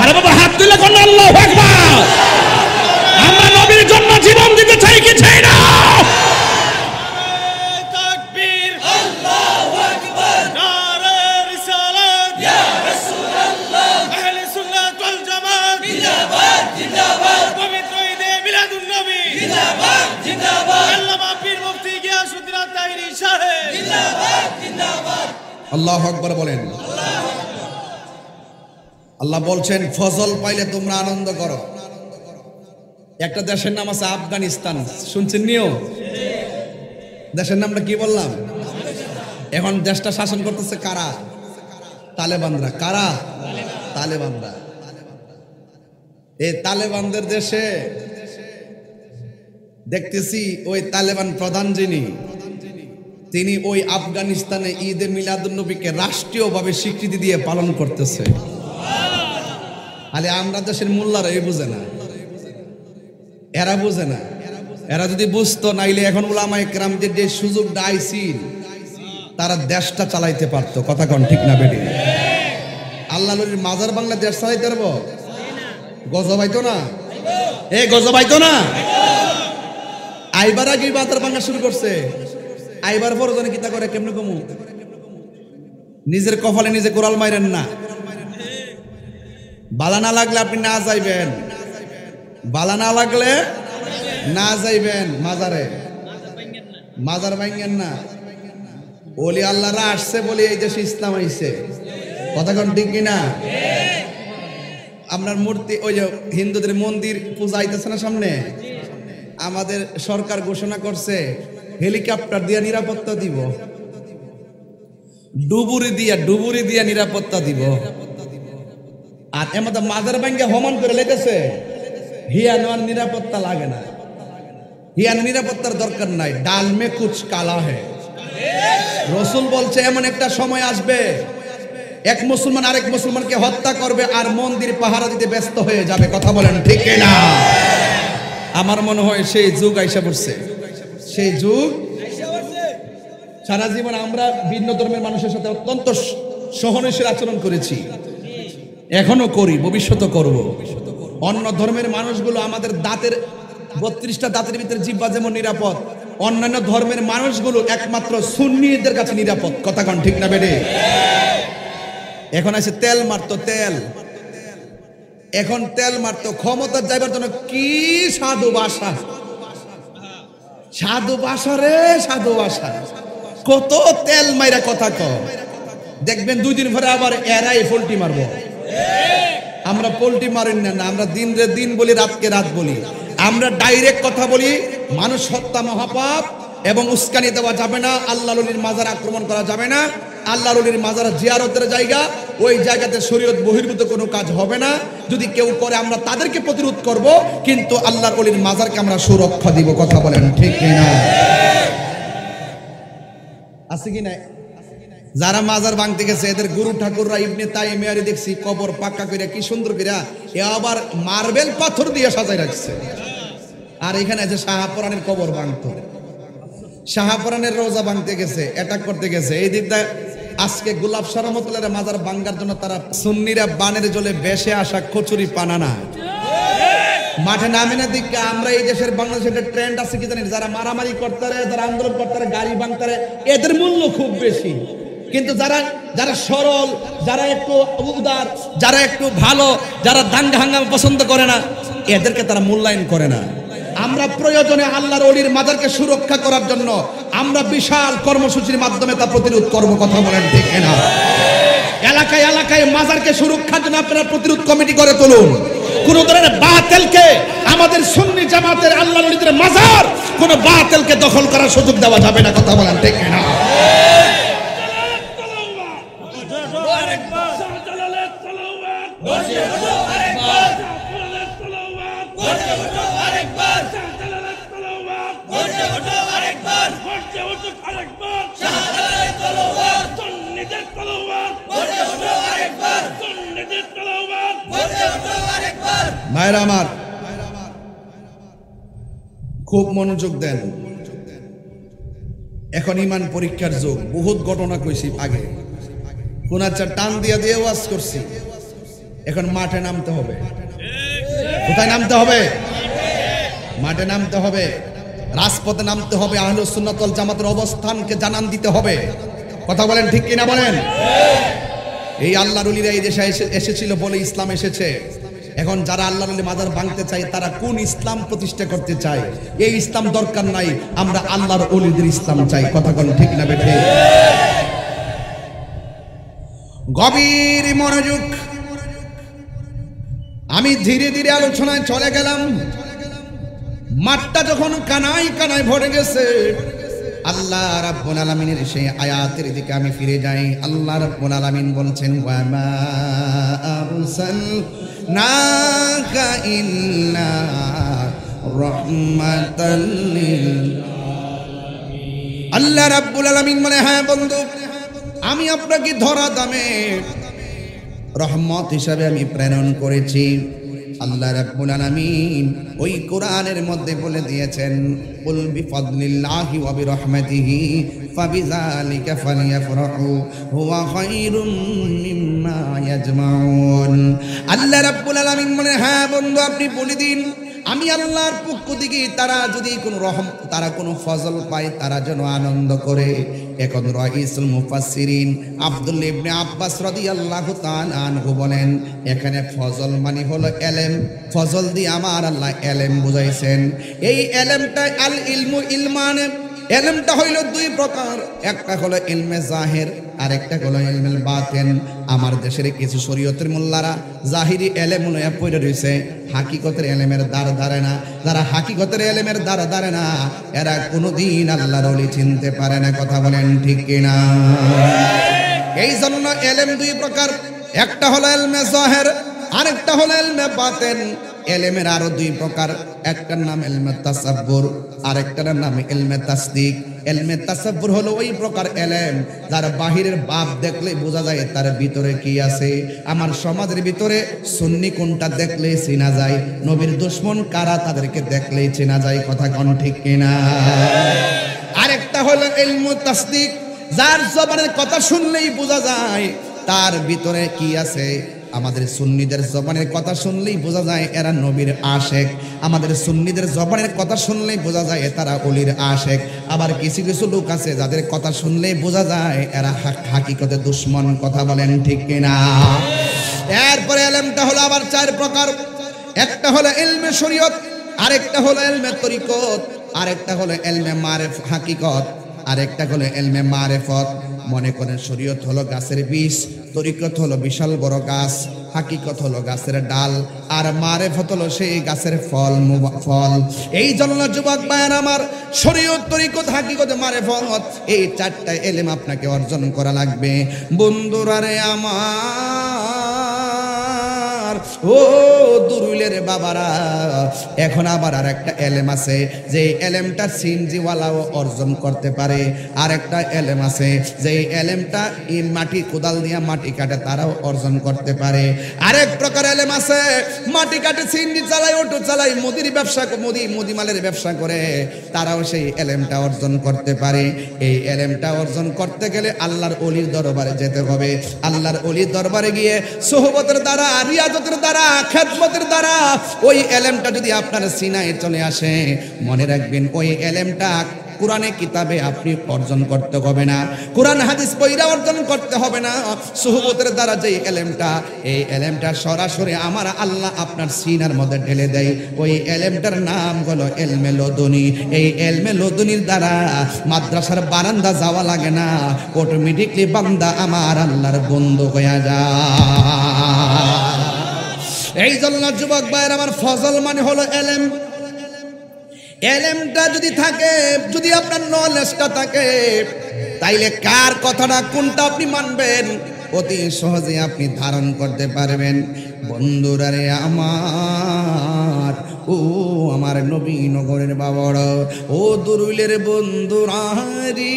আরে বাবা হাত তুলে কোন আল্লাহু আকবার। আমরা নবীর জন্য জীবন দিতে চাই কি চাই না? তাকবীর, আল্লাহু আকবার, নারে রিসালাত, ইয়া রাসূলুল্লাহ, আহলে সুন্নাত ওয়াল জামাত, জিন্দাবাদ জিন্দাবাদ, পবিত্র ঈদে মিলাদুন নবী, জিন্দাবাদ জিন্দাবাদ, আল্লামা পীর মুফতি গিয়াসউদ্দিন আত-তাহিরি সাহেব, জিন্দাবাদ জিন্দাবাদ। আল্লাহু আকবার বলেন। আল্লাহ বলছেন, ফজল পাইলে তোমরা আনন্দ করো। একটা দেশের নাম আছে আফগানিস্তান, শুনছেন নিও? দেশের নামটা কি বললাম? এখন দেশটা শাসন করতেছে কারা? তালেবানরা। কারা? তালেবানরা। এই তালেবানদের দেশে দেখতেছি ওই তালেবান প্রধান যিনি, তিনি ওই আফগানিস্তানে ঈদে মিলাদুন নবীকে রাষ্ট্রীয়ভাবে স্বীকৃতি দিয়ে পালন করতেছে। আরে আমরা দেশের মোল্লারা এই বুঝে না, এরা বুঝে না। এরা যদি বুঝতো, নাইলে এখন উলামায়ে কেরামদের যে সুযোগটা আইছিল, তারা দেশটা চালাইতে পারতো। কথা কোন ঠিক না বেটি? আল্লাহ নবীর মাজার বাংলা দেশ চালাইতে পারবো? গজব আইতো না? এ গজব আইতো না? আইবার আগে বাজার বাংলা শুরু করছে। আইবার পর জানে কিতা করে, কেমনে কমু? নিজের কপালে নিজে কোরাল মাইরেন না। বালা না লাগলে আপনি না যাইবেন, বালা না লাগলে না যাইবেন মাজারে। মাজার ভাঙেন না। ওলি আল্লাহরা আসছে বলে এই দেশে ইসলাম আইছে। কথা কোন ঠিক কিনা? আপনার মূর্তি, ওই যে হিন্দুদের মন্দির পূজা আইতেছে না সামনে, আমাদের সরকার ঘোষণা করছে হেলিকপ্টার দিয়ে নিরাপত্তা দিব, ডুবুরি দিয়া নিরাপত্তা দিব। আর এমন মাজার ভাঙ্গে হমান করে লেগেছে, হিয়ান নিরাপত্তা লাগে না, হিয়ান নিরাপত্তার দরকার নাই। ডাল মে কুছ কালা হে। রসুল বলছে এমন একটা সময় আসবে, এক মুসলমান আরেক মুসলমানকে হত্যা করবে আর মন্দির পাহারা দিতে ব্যস্ত হয়ে যাবে। কথা বলেন ঠিক না? আমার মনে হয় সেই যুগ আইসা পড়ছে, সেই যুগ সারা জীবন আমরা ভিন্ন ধর্মের মানুষের সাথে অত্যন্ত সহনশীল আচরণ করেছি, এখনো করি, ভবিষ্যতে করব। অন্য ধর্মের মানুষগুলো আমাদের দাঁতের 32টা দাঁতের ভিতরে জিহ্বা যেমন নিরাপদ, অন্যান্য ধর্মের মানুষগুলো একমাত্র সুন্নিদের কাছে নিরাপদ। কথা কোন ঠিক না বেডে? এখন আছে তেল মারতো, তেল, এখন তেল মারতো ক্ষমতা যাইবার জন্য। কি সাধু ভাষা, সাধু ভাষা রে, সাধু ভাষা, কত তেল মাইরা কথা কম। দেখবেন 2 দিন পরে আবার এরাই পোল্টি মারবো। আমরা পোল্টি মারেন না, আমরা দিন রে দিন বলি, রাতকে রাত বলি। আমরা ডাইরেক্ট কথা বলি, মানুষ হত্যা মহাপাপ এবং উস্কানি দেওয়া যাবে না, আল্লাহ ওলির মাজার আক্রমণ করা যাবে না, আল্লাহ ওলির মাজার জিয়ারতের জায়গা, ওই জায়গাতে শরীয়ত বহির্ভূত কোনো কাজ হবে না। যদি কেউ করে আমরা তাদেরকে প্রতিরোধ করব, কিন্তু আল্লাহর ওলির মাজারকে আমরা সুরক্ষা দিব। কথা বলেন ঠিক কিনা? আছে কি না? যারা মাজার ভাঙতে গেছে এদের গুরু ঠাকুররা ইবনে তাইমিয়ারে দেখছি কবর পাক্কা করে কি সুন্দর করে, এ আবার মার্বেল পাথর দিয়ে সাজায় রাখছে। আর এখানে আছে শাহপুরানের কবর ভাঙতো, শাহপুরানের রোজা ভাঙতে গেছে, অ্যাটাক করতে গেছে। এই দিকটা আজকে গোলাপ সারামতুল্লাহের মাজার ভাঙ্গার জন্য তারা সুন্নিরা বানের জলে বেশে আসা কচুরি পানানা মাঠে নামে না। দিকে আমরা এই দেশের বাংলাদেশের ট্রেন্ড আছে কি জানেন, যারা মারামারি করতারে, যারা আন্দোলন করতারে, গাড়ি ভাঙতারে, এদের মূল্য খুব বেশি। কিন্তু যারা যারা সরল, যারা একটু উদার, যারা একটু ভালো, যারা দাঙ্গা হাঙ্গামা পছন্দ করে না, এদেরকে তারা মূল্যায়ন করে না। আমরা প্রয়োজনে আল্লাহর ওলির মাজারকে সুরক্ষা করার জন্য আমরা বিশাল কর্মসূচির মাধ্যমে তা প্রতিরোধ করব। কথা বলেন ঠিক না? এলাকায় এলাকায় মাজারকে সুরক্ষার জন্য আপনারা প্রতিরোধ কমিটি করে তুলুন। কোন ধরনের বাতিলকে, আমাদের সুন্নি জামাতের আল্লাহর ওলিদের মাজার, কোন বাতিলকে দখল করার সুযোগ দেওয়া যাবে না। কথা বলেন ঠিক না? ভাইরা আমার, খুব মনোযোগ দেন। এখন ইমান পরীক্ষার যুগ। বহুত ঘটনা কইছি আগে, কোন আচ্ছা টান দিয়া দিয়ে ওয়াজ করছি। এখন মাঠে নামতে হবে। কোথায় নামতে হবে? মাঠে নামতে হবে, রাজপথে নামতে হবে। আহলুস সুন্নাত ওয়াল জামাতের অবস্থানকে জানান দিতে হবে। কথা বলেন ঠিক কিনা বলেন? এই আল্লাহর ওলিরা এই দেশে এসেছিল বলে ইসলাম এসেছে। এখন যারা আল্লাহর ওলি মাজার ভাঙতে চায় তারা কোন ইসলাম প্রতিষ্ঠা করতে চায়? এই ইসলাম দরকার নাই, আমরা আল্লাহর ওলিদের ইসলাম চাই। কথা বলেন ঠিক না বেঠে? গভীর মনোযোগ। আমি ধীরে ধীরে আলোচনায় চলে গেলাম। মাঠটা যখন কানায় কানায় ভরে গেছে, আল্লাহ রাব্বুল আলামিনের সেই আয়াতের দিকে আমি ফিরে যাই। আল্লাহ রাব্বুল আলামিন বলছেন, ওয়া মা আরসালনাকা ইল্লা রাহমাতাল লিল আলামিন। আল্লাহ রাব্বুল আলামিন মানে, হ্যাঁ বন্ধু, আমি আপনাকে ধরা দামে রহমত হিসাবে আমি প্রেরণ করেছি। আল্লাহ রাব্বুল আলামিন ওই কোরআনের মধ্যে বলে দিয়েছেন, কুল বিফাদলিল্লাহি ওয়া বিরহমাতিহি ফাবিযালিকা ফালইফরাহু হুয়া খায়রুম মিম্মা ইয়াজমাউন। আল্লাহ রাব্বুল আলামিন বলে, হ্যাঁ বন্ধু, আপনি বলে দিন আমি আল্লাহর পক্ষ থেকে তারা যদি কোনো তারা কোনো ফজল পায়, তারা যেন আনন্দ করে। এখন রাইসুল মুফাসসিরিন আব্দুল্লাহ ইবনে আব্বাস রাদিয়াল্লাহু তাআলা আনহু বলেন, এখানে ফজল মানে হলো এলেম। ফজল দিয়ে আমার আল্লাহ এলেম বুঝাইছেন। এই এলেমটা আল ইলমু ইলমানে, এলেমটা হইল 2 প্রকার। একটা হলো ইলমে জাহির, আর একটা হলো ইলমে বাতিন। আমার দেশের কিছু শরীয়তের মোল্লারা জাহিরি এলেম লইয়া পড়ে রইছে, হাকিকতের এলেমের দ্বার ধারে না। যারা হাকিকতের এলেমের দ্বার ধারে না, এরা কোনোদিন আল্লাহর ওলি চিনতে পারে না। কথা বলেন ঠিক কিনা? এই জন্য এলেম 2 প্রকার। একটা হলো ইলমে জাহির, আরেকটা হলো ইলমে বাতিন। এলেমের আরো 2 প্রকার। একটার নাম ইলমে তাসাব্বুর, আরেকটার নাম ইলমে তাসদিক। ইলমে তাসাব্বুর হলো ওই প্রকার এলেম যার বাহিরের বাপ দেখলে বোঝা যায় তার ভিতরে কি আছে। আমার সমাজের ভিতরে সুন্নি কোনটা দেখলে চেনা যায়, নবীর দুশমন কারা তাদেরকে দেখলেই চেনা যায়। কথা কোন ঠিক কিনা? আরেকটা হলো ইলমু তাসদিক, যার জবানের কথা শুনলেই বোঝা যায় তার ভিতরে কি আছে। আমাদের সুন্নিদের জবানের কথা শুনলেই বোঝা যায় এরা নবীর আশেক। আমাদের সুন্নিদের জবানের কথা শুনলেই বোঝা যায় তারা ওলির আশেক। আবার কিছু কিছু লোক আছে যাদের কথা শুনলেই বোঝা যায় এরা হাকিকতে দুশ্মন। কথা বলেন ঠিক কিনা? এরপরে ইলমটা হলো আবার 4 প্রকার। একটা হলো ইলমে শরীয়ত, আরেকটা হলো ইলমে তরিকত, আরেকটা হলো ইলমে মারিফত হাকিকত, আরেকটা হলো ইলমে মারিফত। মনে করেন শরীয়ত হলো গাছের বীজ, তরিকত হলো বিশাল বড় গাছ, হাকিকত হলো গাছের ডাল, আর মারিফত হলো সেই গাছের ফল। এই জন্য যুবক ভাইয়ের আমার, শরীয়ত, তরিকত, হাকিকত, মারিফত, এই 4টা ইলম আপনাকে অর্জন করা লাগবে। বন্ধুরা রে আমার, ও দুরুলের বাবারা, এখন আবার আর একটা এলেম আছে যে এলেমটা সিনজিওয়ালাও অর্জন করতে পারে। আর একটা এলেম আছে যে এলেমটা মাটি কোদাল দিয়ে মাটি কাটে তারাও অর্জন করতে পারে। আরেক প্রকার এলেম আছে মাটি কাটে, সিনজি চালায়, অটো চালায়, মুদির ব্যবসা, মুদিমালের ব্যবসা করে, তারাও সেই এলেমটা অর্জন করতে পারে। এই এলেমটা অর্জন করতে গেলে আল্লাহর ওলির দরবারে যেতে হবে। আল্লাহর ওলির দরবারে গিয়ে সোহবতের দ্বারা, রিয়াজতের দ্বারা, খেদমতের দ্বারা ওই এলেমটা যদি আপনার সিনায় চলে আসে, মনে রাখবেন ওই এলেমটা কোরআনে কিতাবে আপনি অর্জন করতে হবে না, কোরআন হাদিস পড়া অর্জন করতে হবে না। সুহবতের দ্বারা যে এলেমটা, এই এলেমটা সরাসরি আমার আল্লাহ আপনার সিনার মধ্যে ঢেলে দেয়। ওই এলেমটার নাম হলো ইলমে লদুনী। এই ইলমে লদুনীর দ্বারা মাদ্রাসার বারান্দা যাওয়া লাগে না, অটোমেটিকলি বান্দা আমার আল্লাহর বন্ধু হয়ে যায়। এই জন্য যুবক ভাইয়ের আমার, ফজল মানে হলো এলেম। এলেমটা যদি থাকে, যদি আপনার নলেজটা থাকে, তাইলে কার কথাটা কোনটা আপনি মানবেন অতি সহজে আপনি ধারণ করতে পারবেন। বন্ধুরা রে আমার, ও আমার নবীনগরের বাবারা, ও দুরুলের বন্ধুরা রে,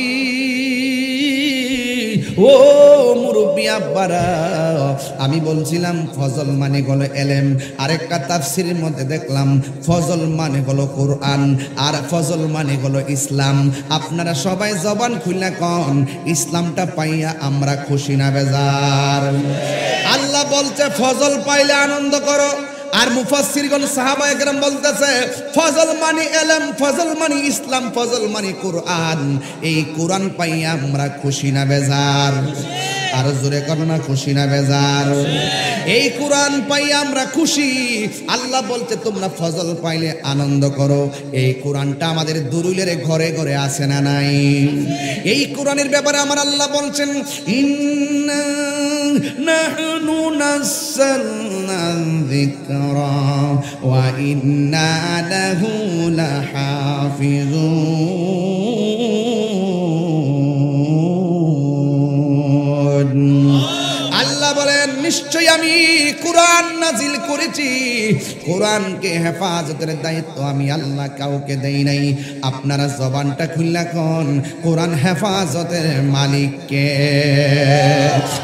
ও মুরব্বী আব্বারা, আমি বলছিলাম ফজল মানে হলো এলেম। আরেকটা তাফসিরের মধ্যে দেখলাম ফজল মানে হলো কোরআন, আর ফজল মানে হলো ইসলাম। আপনারা সবাই জবান খুলে কন, ইসলামটা পাইয়া আমরা খুশি না বেজার? আল্লাহ বলছে ফজল পাইলে আনন্দ করো, আর মুফাসসিরগণ সাহাবায়ে কেরাম বলতেছে ফজল মানে ইলম, ফজল মানে ইসলাম, ফজল মানে কোরআন। এই কোরআন পাইয়া আমরা খুশি না বেজার? আর জোরে করো না, খুশি না বেজার? এই কোরআন পাইয়া আমরা খুশি। আল্লাহ বলতে তোমরা ফজল পাইলে আনন্দ করো। এই কোরআনটা আমাদের দুরুলের ঘরে ঘরে আছে না নাই? এই কোরআনের ব্যাপারে আমার আল্লাহ বলছেন, ইন্না নাহনু নাযালনা যিকরা ওয়া ইন্না লাহু লাহাফিজুন। আল্লাহ বলেন নিশ্চয়ই আমি কোরআন নাজিল করেছি, কোরআনকে হেফাজতের দায়িত্ব আমি আল্লাহ কাউকে দেই নাই। আপনারা জবানটা খুললা কোন, কোরআন হেফাজতের মালিক কে?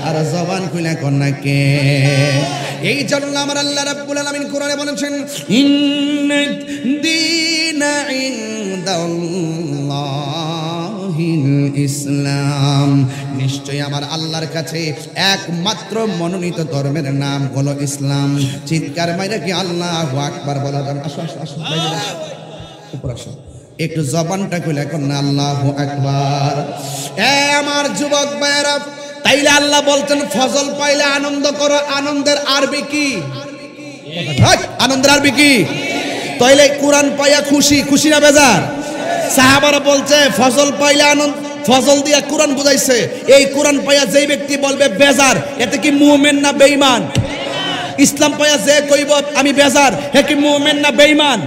আর জবান খুলে কোন না কে? এই জন্য আমার আল্লাহ রাব্বুল আলামিন কোরআনে বলেছেন, ইন্নাদ দীনা ইনদাল্লাহিল ইসলাম। নিশ্চয়ই আমার আল্লাহর কাছে একমাত্র মনোনীত ধর্মের নাম হলো ইসলাম। চিৎকার মাইরা কি আল্লাহু আকবার বলা যাবে? আসো আসো আসো, উপর আসো, একটু জবানটা খুলে এখন আল্লাহু আকবার। এ আমার যুবক ভাইয়েরা, তাইলে আল্লাহ বলছেন ফজল পাইলে আনন্দ করো। আনন্দের আরবি কি? আনন্দের আরবি কি? তাইলে কোরআন পাইয়া খুশি, খুশি না বেজার? সাহাবারা বলছে ফজল পাইলে আনন্দ, ফজল দিয়া কোরআন বুঝাইছে। এই কোরআন পাইয়া যেই ব্যক্তি বলবে বেজার, এতে কি মুমিন না বেঈমান? ইসলাম পাইয়া যে কইব আমি বেজার, হে কি মুমিন না বেঈমান?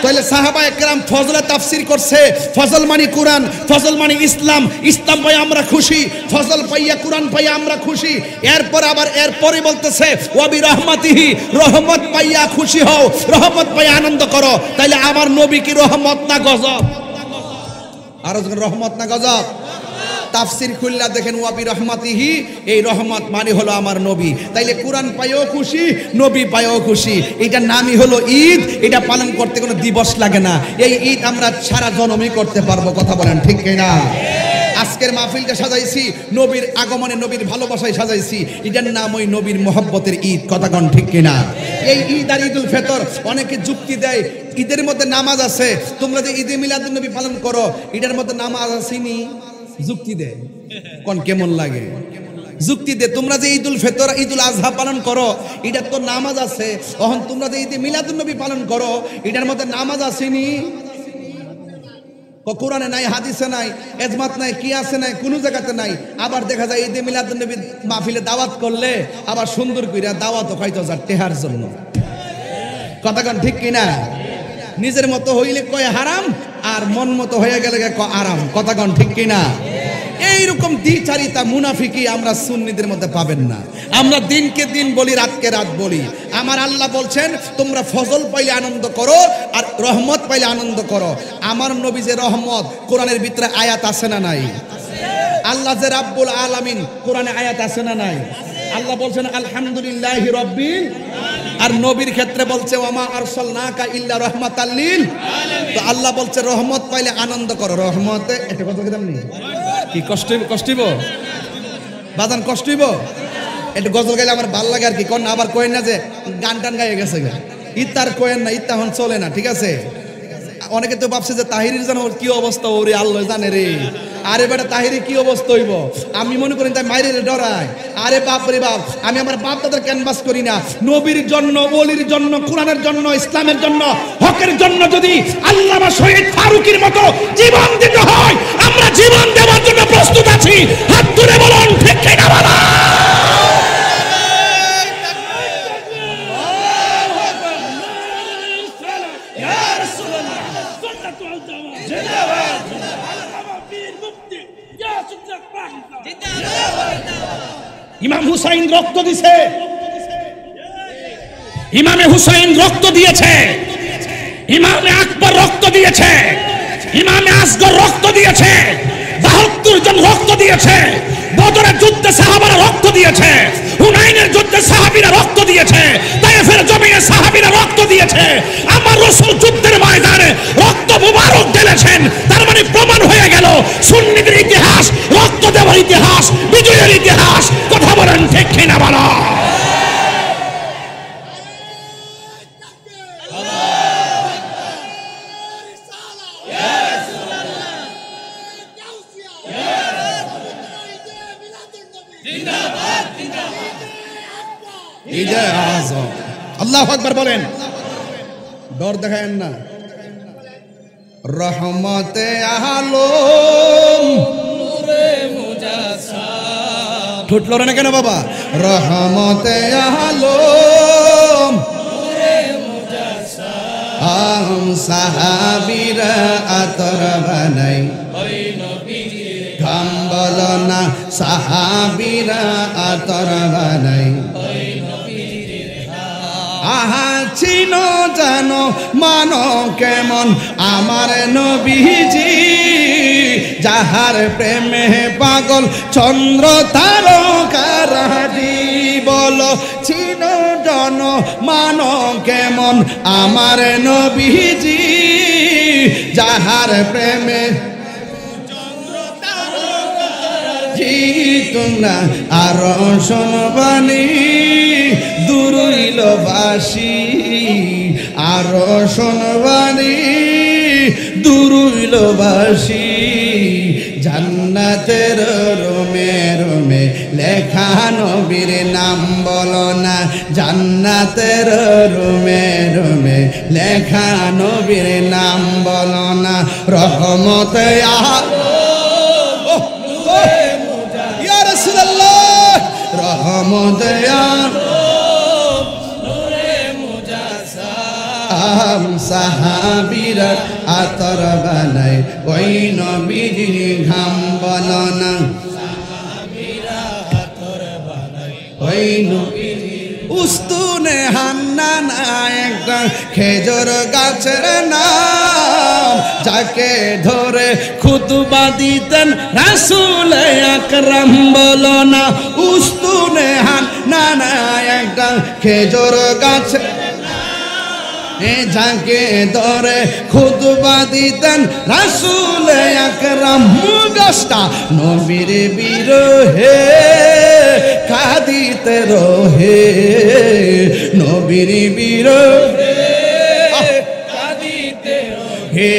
তাহলে সাহাবায়ে কেরাম ফজলে তাফসীর করছে, ফজল মানে কোরআন, ফজল মানে ইসলাম, ইসলাম পাইয়া আমরা খুশি, ফজল পাইয়া কোরআন পাইয়া আমরা খুশি। এরপর আবার এরপরে বলতেছে ওয়া বিরহমাতিহি, রহমত পাইয়া খুশি হও, রহমত পাইয়া আনন্দ করো। তাইলে আমার নবী কি রহমত না গজব? আর রহমত না গজব? তাফসীর খুললা দেখেন ওয়া বিরহমাতিহি, এই রহমত মানে হলো আমার নবী। তাইলে কোরআন পাইও খুশি, নবী পাইও খুশি। এটা নামই হলো ঈদ। এটা পালন করতে কোনো দিবস লাগে না। এই ঈদ আমরা সারা জনমই করতে পারবো। কথা বলেন ঠিক কিনা? আজকের মাহফিলটা সাজাইছি নবীর আগমনে, নবীর ভালোবাসায় সাজাইছি। এটার নাম ওই নবীর মহব্বতের ঈদ। কথা কোন ঠিক কিনা? এই ঈদ আর ঈদুল ফিতর অনেকে যুক্তি দেয় ঈদের মধ্যে নামাজ আছে, তোমরা যে ঈদে মিলাদুন নবী পালন করো এটার মধ্যে নামাজ আসেনি, যুক্তি দেয়। কোন কেমন লাগে? যুক্তি দে, তোমরা যে ঈদুল ফিতর ঈদুল আজহা পালন করো এটার তো নামাজ আছে, তখন তোমরা যে ঈদে মিলাদুন নবী পালন করো এটার মধ্যে নামাজ আসেনি। কোরআনে নাই, হাদিসে নাই, এজমাত নাই, কিয়াসে নাই, কোনো জায়গাতে নাই। আবার দেখা যায় ঈদে মিলাদুন নবী মাহফিলে দাওয়াত করলে আবার সুন্দর কইরা দাওয়াতও খাইতো যা টেহার জন্য। কথা কোন ঠিক কিনা? নিজের মতো হইলে কয় হারাম, আর মন মতো হয়ে গেলে কয় আরাম। কথা কোন ঠিক কিনা? এইরকম দ্বিচারিতা মুনাফিকি আমরা সুন্নিদের মধ্যে পাবেন না। আমরা দিনকে দিন বলি, রাতকে রাত বলি। আমার আল্লাহ বলছেন তোমরা ফজল পাইলে আনন্দ করো আর রহমত পাইলে আনন্দ করো। আমার নবী যে রহমত, কোরআনের ভিতরে আয়াত আছে না নাই? আল্লাহ যে রাব্বুল আলামিন, কোরআনে আয়াত আছে না নাই? আল্লাহ বলছেন আলহামদুলিল্লাহি রাব্বিল, আর নবীর ক্ষেত্রে বলছে ওয়ামা আরসালনাকা ইল্লা রাহমাতাল লিল আলামিন। তো আল্লাহ বলছে রহমত পাইলে আনন্দ করো। রহমতে এটা কথা কইতাম নি কি কষ্ট হইব বাজান, কষ্ট হইব। একটু গজল গাইলে আমার ভাল লাগে আর কি। কোন আবার কোয়েন না যে গান টান গাইয়ে গেছে, ইত্তার কোয়েন না, ইত্তা এখন চলে না, ঠিক আছে? অনেকে তো ভাবছে যে তাহিরির জানো কি অবস্থা, ওরে আল্লাহ জানে রে। আরে বেটা তাহিরি কি অবস্থা হইব, আমি মনে করি তাই মাইরে ডরায়। আরে বাপ রে বাপ, আমি আমার বাপ দাদার ক্যানভাস করি না। নবীর জন্য, ওলির জন্য, কোরআনের জন্য, ইসলামের জন্য, হকের জন্য যদি আল্লামা শহীদ ফারুকীর মতো জীবন দিতে হয়, আমরা জীবন দেওয়ার জন্য প্রস্তুত আছি। হাত তুলে বলুন ঠিক কিনা বলা। ইমাম হুসাইন রক্ত দিছে, ইমামে হুসাইন রক্ত দিয়েছে, ইমামে আকবর রক্ত দিয়েছে, ইমামে আসগর রক্ত দিয়েছে, ৭২ জন রক্ত দিয়েছে, বদরের যুদ্ধে সাহাবারা রক্ত দিয়েছে, হুনাইনের যুদ্ধে সাহাবীরা রক্ত দিয়েছে, তায়েফের জমিনে সাহাবীরা রক্ত দিয়েছে। আমার রাসূল যুদ্ধের ময়দানে রক্ত মুবারক ঢেলেছেন। তার মানে প্রমাণ হয়ে গেল সুন্নিদের ইতিহাস রক্ত দেওয়ার ইতিহাস, বিজয়ের ইতিহাস। কথা বলেন ঠিক কিনা বলো। আল্লাহু আকবার বলেন, ডর দেখায়েন না। রহমতে আলম নূরে মুজাসসাম, ঠোঁট লড়ে না কেন বাবা? রহমতে আলম নূরে মুজাসসাম, সাহাবীরা আতর বানাই ওই নবীজির ঘাম বলো না, সাহাবীরা আতর বানাই ওই নবীজির ঘাম। আহা চিনো জানো মানো কেমন আমার নবীজি, যাহার প্রেমে পাগল চন্দ্র তারকারাজি। বলো চিনো জানো মানো কেমন আমার নবীজি, যাহার প্রেমে তোমরা আরো শোনবানি দুরইল বাসি, আরো শোনবানি দুরইল বাসি। জান্নাতের রোমে রোমে লেখা নবীর নাম বলো না, জান্নাতের রোমে রোমে লেখা নবীর নাম বলো না। রহমতে রহমতে আলম, সাহাবীরা আতর বানাই ওই নবীজির ঘাম বলো না, সাহাবীরা আতর বানাই ওই নবীজির। উস্তুনে হান্না না একটা খেজুর গাছের নাম, যাকে ধরে খুতবা দিতেন রাসূল আকরাম বলো না। উস্তুনে হান্না না একটা খেজুর গাছের যাকে ধরে খুতবা দিতেন রাসূল আকরাম। 10টা নবীর বিরহে কাঁদিতে রহে নবীর বিরহে কাঁদিতে রহে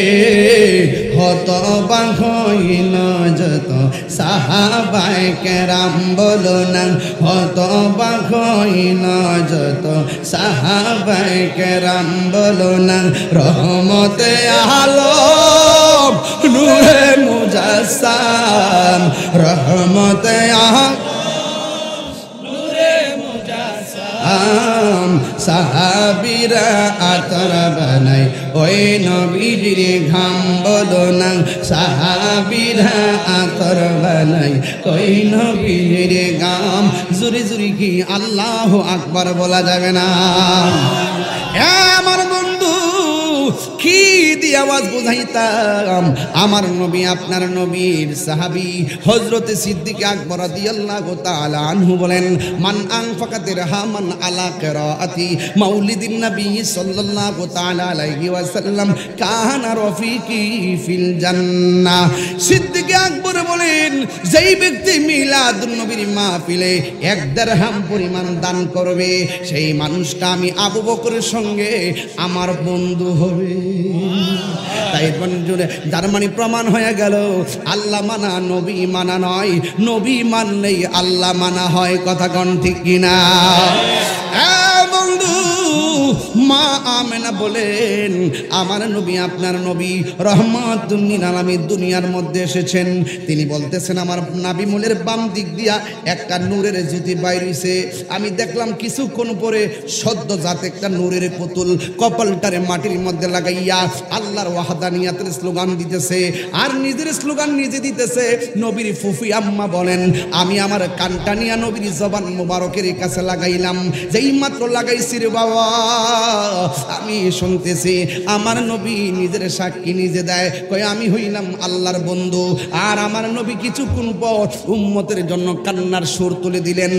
হতবাক হইল যত সাহাবায়ে কেরাম বলো না হতবাক হইল যত সাহাবায়ে কেরাম বলো না রহমতে আলম নূরে মুজাসসাম রহমতে আলম সাহাবীরা আতর বানাই ওই নবীর ঘাম বলো না সাহাবীরা আতর বানাই ওই নবীর ঘাম জুরি জুরি কি আল্লাহু আকবার বলা যাবে না আমার বন্ধু কি দিয়ে আওয়াজ বুঝাইতাম আমার নবী আপনার নবীর সাহাবী হযরত সিদ্দিক আকবর রাদিয়াল্লাহু তাআলা আনহু বলেন মান আনফাকা দিরহামান আলা কিরাআতি মাউলিদিন নবী সাল্লাল্লাহু তাআলা আলাইহি ওয়াসাল্লাম কানা রফিকি ফিল জান্নাহ সিদ্দিক আকবর বলেন যেই ব্যক্তি মিলাদুন নবীর মাহফিলে 1 দিরহাম পরিমাণ দান করবে সেই মানুষটা আমি আবু বকরের সঙ্গে আমার বন্ধু হবে তাই বন্ধুরে যার মানে প্রমাণ হয়ে গেল আল্লাহ মানা নবী মানা নয় নবী মানলেই আল্লাহ মানা হয় কথা কোন ঠিক কিনা বন্ধু মা আমেনা বলেন আমার নবী আপনার নবী রহমাতুল লিল আলামিন দুনিয়ার মধ্যে এসেছেন তিনি বলতেছেন আমার নাবি মুলের বাম দিক দিয়া একটা নূরের জ্যোতি বাইর হইছে আমি দেখলাম কিছুক্ষণ পরে সদ্যজাত একটা নূরের পুতুল কপালটারে মাটির মধ্যে লাগাইয়া আল্লাহর ওয়াহদানিয়াতের স্লোগান দিতেছে আর নিজের স্লোগান নিজে দিতেছে নবীর ফুফি আম্মা বলেন আমি আমার কানটা নিয়া নবীর জবান মোবারকের কাছে লাগাইলাম যেই মাত্র লাগাইছি রে বাবা আমি শুনতেছি আমার নবী নিজের সাক্ষী নিজে দেয় কই আমি হইলাম আল্লাহর বন্ধু আর আমার নবী কিছুক্ষণ পর উম্মতের জন্য কান্নার সুর তুলে দিলেন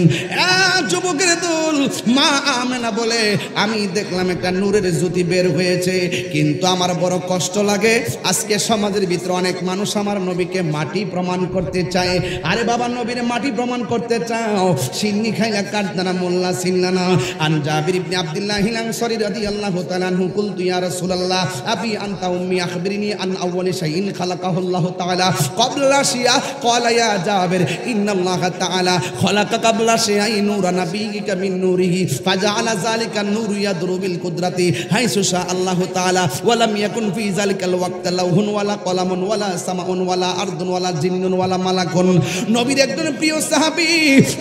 যুবকের দল মা আমেনা বলে আমি দেখলাম একটা নূরের জ্যোতি বের হয়েছে কিন্তু আমার বড় কষ্ট লাগে আজকে সমাজের ভিতরে অনেক মানুষ আমার নবীকে মাটি প্রমাণ করতে চায় আরে বাবা নবীর মাটি প্রমাণ করতে চাও সিন্নি খাইলা কাটদানা মোল্লা সিল্লানা আন জাবির ইবনে আব্দুল্লাহ আনসারী রাদিয়াল্লাহু তাআলা আনহু কুলতু ইয়া রাসূলুল্লাহ আবি আনতা উম্মি আখবিরনি আন আউয়ালি শাইইন খালাকাহু আল্লাহু তাআলা ক্বাবলা শিয়া ক্বালা ইয়া জাবির ইন্নাল্লাহা তাআলা খালাকা ক্বাবলা শাইইন নূরা নাবিয়িকা মিন নূরিহি ফাজআলা যালিকা নূরু ইয়াদরু বিল কুদরাতি হাইসু শা আল্লাহু তাআলা ওয়া লাম ইয়াকুন ফি যালিকাল ওয়াক্ত লাউহুন ওয়ালা কলামুন ওয়ালা সামাউন ওয়ালা আরদুন ওয়ালা জিন্নুন ওয়ালা মালাকুন নবীর একজন প্রিয় সাহাবী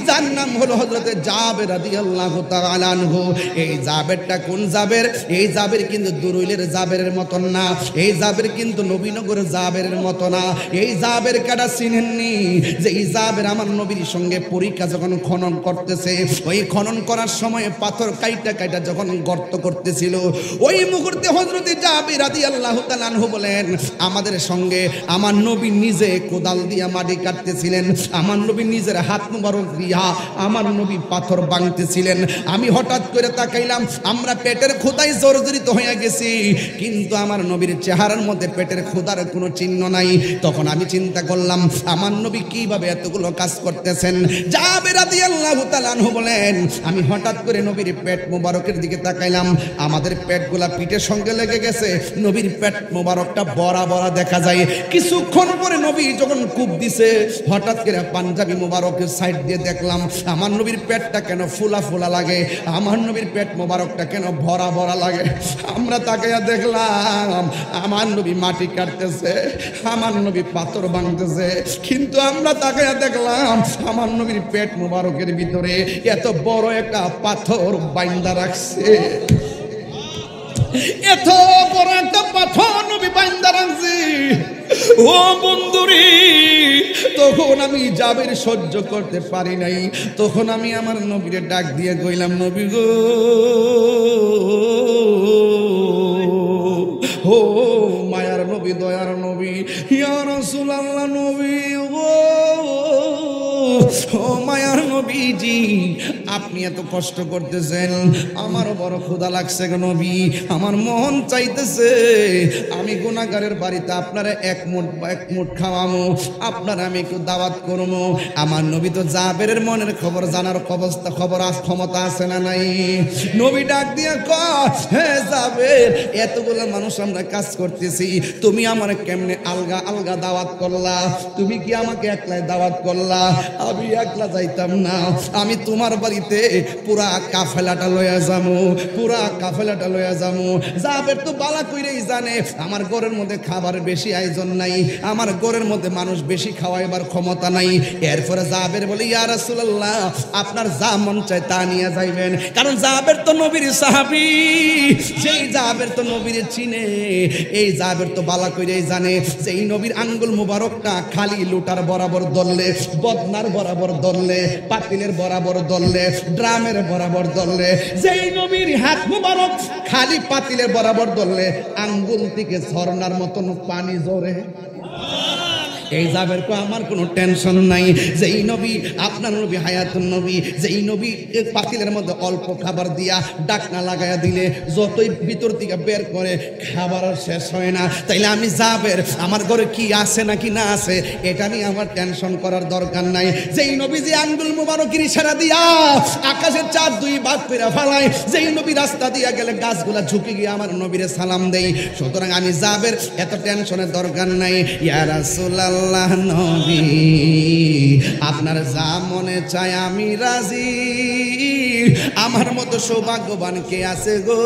যার নাম হলো হযরত জাবের রাদিয়াল্লাহু তাআলা আনহু এই জাবেরটা কোন জাবের এই জাবের কিন্তু দুরুইলের জাবেরের মতন না এই জাবের কিন্তু নবীনগরের জাবেরের মত না এই জাবের কাটা চিনেননি যে এই জাবের আমার নবীর সঙ্গে পরীক্ষা যখন খনন করতেছে ওই খনন করার সময় পাথর কাইটা কাইটা যখন গর্ত করতেছিল ওই মুহূর্তে হযরত জাবের রাদিয়াল্লাহু তাআলা আনহু বলেন আমাদের সঙ্গে আমার নবী নিজে কোদাল দিয়া মাটি কাটতেছিলেন আমার নবী নিজের হাত মুবারক দিয়া আমার নবী পাথর ভাঙতেছিলেন আমি হঠাৎ করে তাকাইলাম আমরা পেটের ক্ষুধায় জর্জরিত হয়ে গেছি কিন্তু আমার নবীর চেহারার মধ্যে পেটের ক্ষুধার কোনো চিহ্ন নাই তখন আমি চিন্তা করলাম আমার নবী কিভাবে এতগুলো কাজ করতেছেন জাবের রাদিয়াল্লাহু তাআলা আনহু বলেন আমি হঠাৎ করে নবীর পেট মোবারকের দিকে তাকাইলাম আমাদের পেটগুলা পিঠের সঙ্গে লেগে গেছে নবীর পেট মোবারকটা বড়া বড়া দেখা যায় কিছুক্ষণ পরে নবী যখন কূপ দিছে হঠাৎ করে পাঞ্জাবি মোবারকের সাইড দিয়ে দেখলাম আমার নবীর পেটটা কেন ফুলা ফুলা লাগে আমার নবীর পেট মোবারকটা কেন ভরা ভরা লাগে আমরা তাকাইয়া দেখলাম আমার নবী মাটি কাটতেছে আমার নবী পাথর ভাঙতেছে কিন্তু আমরা তাকাইয়া দেখলাম আমার নবীর পেট মোবারকের ভিতরে এত বড় একটা পাথর বাইন্দা রাখছে এত বড় একটা পাথর নবী বাইন্দা রাখছে ও বন্ধুরে তখন আমি জাবের সহ্য করতে পারি নাই তখন আমি আমার নবীরে ডাক দিয়ে কইলাম নবী গো ও মায়ার নবী দয়ার নবী ইয়া রাসূলুল্লাহ নবী গো ও মায়ার নবীজি আপনি এত কষ্ট করতেছেন, আমারও বড় ক্ষুধা লাগছে গো নবী, আমার মন চাইতেছে আমি গুনাহগারের বাড়িতে আপনারা এক মুঠ খাওয়ামো, আপনারা আমি একটু দাওয়াত করবো। আমার নবী তো জাবেরের মনের খবর জানার ক্ষমতা আছে না নাই? নবী ডাক দিয়ে কয়, হে জাবের, এতগুলো মানুষ আমরা কাজ করতেছি, তুমি আমার কেমনে আলগা আলগা দাওয়াত করলা? তুমি কি আমাকে একলাই দাওয়াত করলা? আমি একলা যাইতাম না, আমি তোমার বাড়িতে পুরা কাফেলাটা লইয়া যাবো, পুরা কাফেলাটা লইয়া যাবো। জাবের তো বালা কইরেই জানে আমার ঘরের মধ্যে খাবার বেশি আয়োজন নাই, আমার ঘরের মধ্যে মানুষ বেশি খাওয়াইবার ক্ষমতা নাই। এরপরে জাবের বলে, ইয়া রাসূলুল্লাহ, আপনার যা মন চায় তা নিয়ে যাইবেন। কারণ জাবের তো নবীর সাহাবী, সেই জাবের তো নবীর চিনে, এই জাবের তো বালা কইরেই জানে যে এই নবীর আঙ্গুল মুবারকটা খালি লুটার বরাবর দললে, বদনার বরাবর দললে, পাতিলের বরাবর দললে, ড্রামের বরাবর দললে, যেই নবীর হাত মুবারক খালি পাতিলের বরাবর দললে আঙ্গুল থেকে ঝর্ণার মতন পানি ঝরে। এই জাবের কো আমার কোনো টেনশন নাই, যেই নবী আপনার নবী হায়াতুন নবী, যেই নবী পাতিলের মধ্যে অল্প খাবার দিয়া ডাকনা লাগাইয়া দিলে যতই ভিতর থেকে বের করে খাবার শেষ হয় না। তাইলে আমি জাবের আমার ঘরে কি আছে নাকি না আছে এটা নিয়ে আমার টেনশন করার দরকার নাই। যেই নবী যে আঙ্গুল মুবারকের ইশারা দিয়া আকাশের চাঁদ দুই ভাগ করে ফেলায়, যেই নবী রাস্তা দিয়া গেলে গাছগুলা ঝুঁকে গিয়ে আমার নবীরে সালাম দেই, সুতরাং আমি জাবের এত টেনশনের দরকার নাই। ইয়া রাসূলুল্লাহ নবী, আপনার যা মনে চায় আমি রাজি, আমার মতো সৌভাগ্যবান কে আছে গো,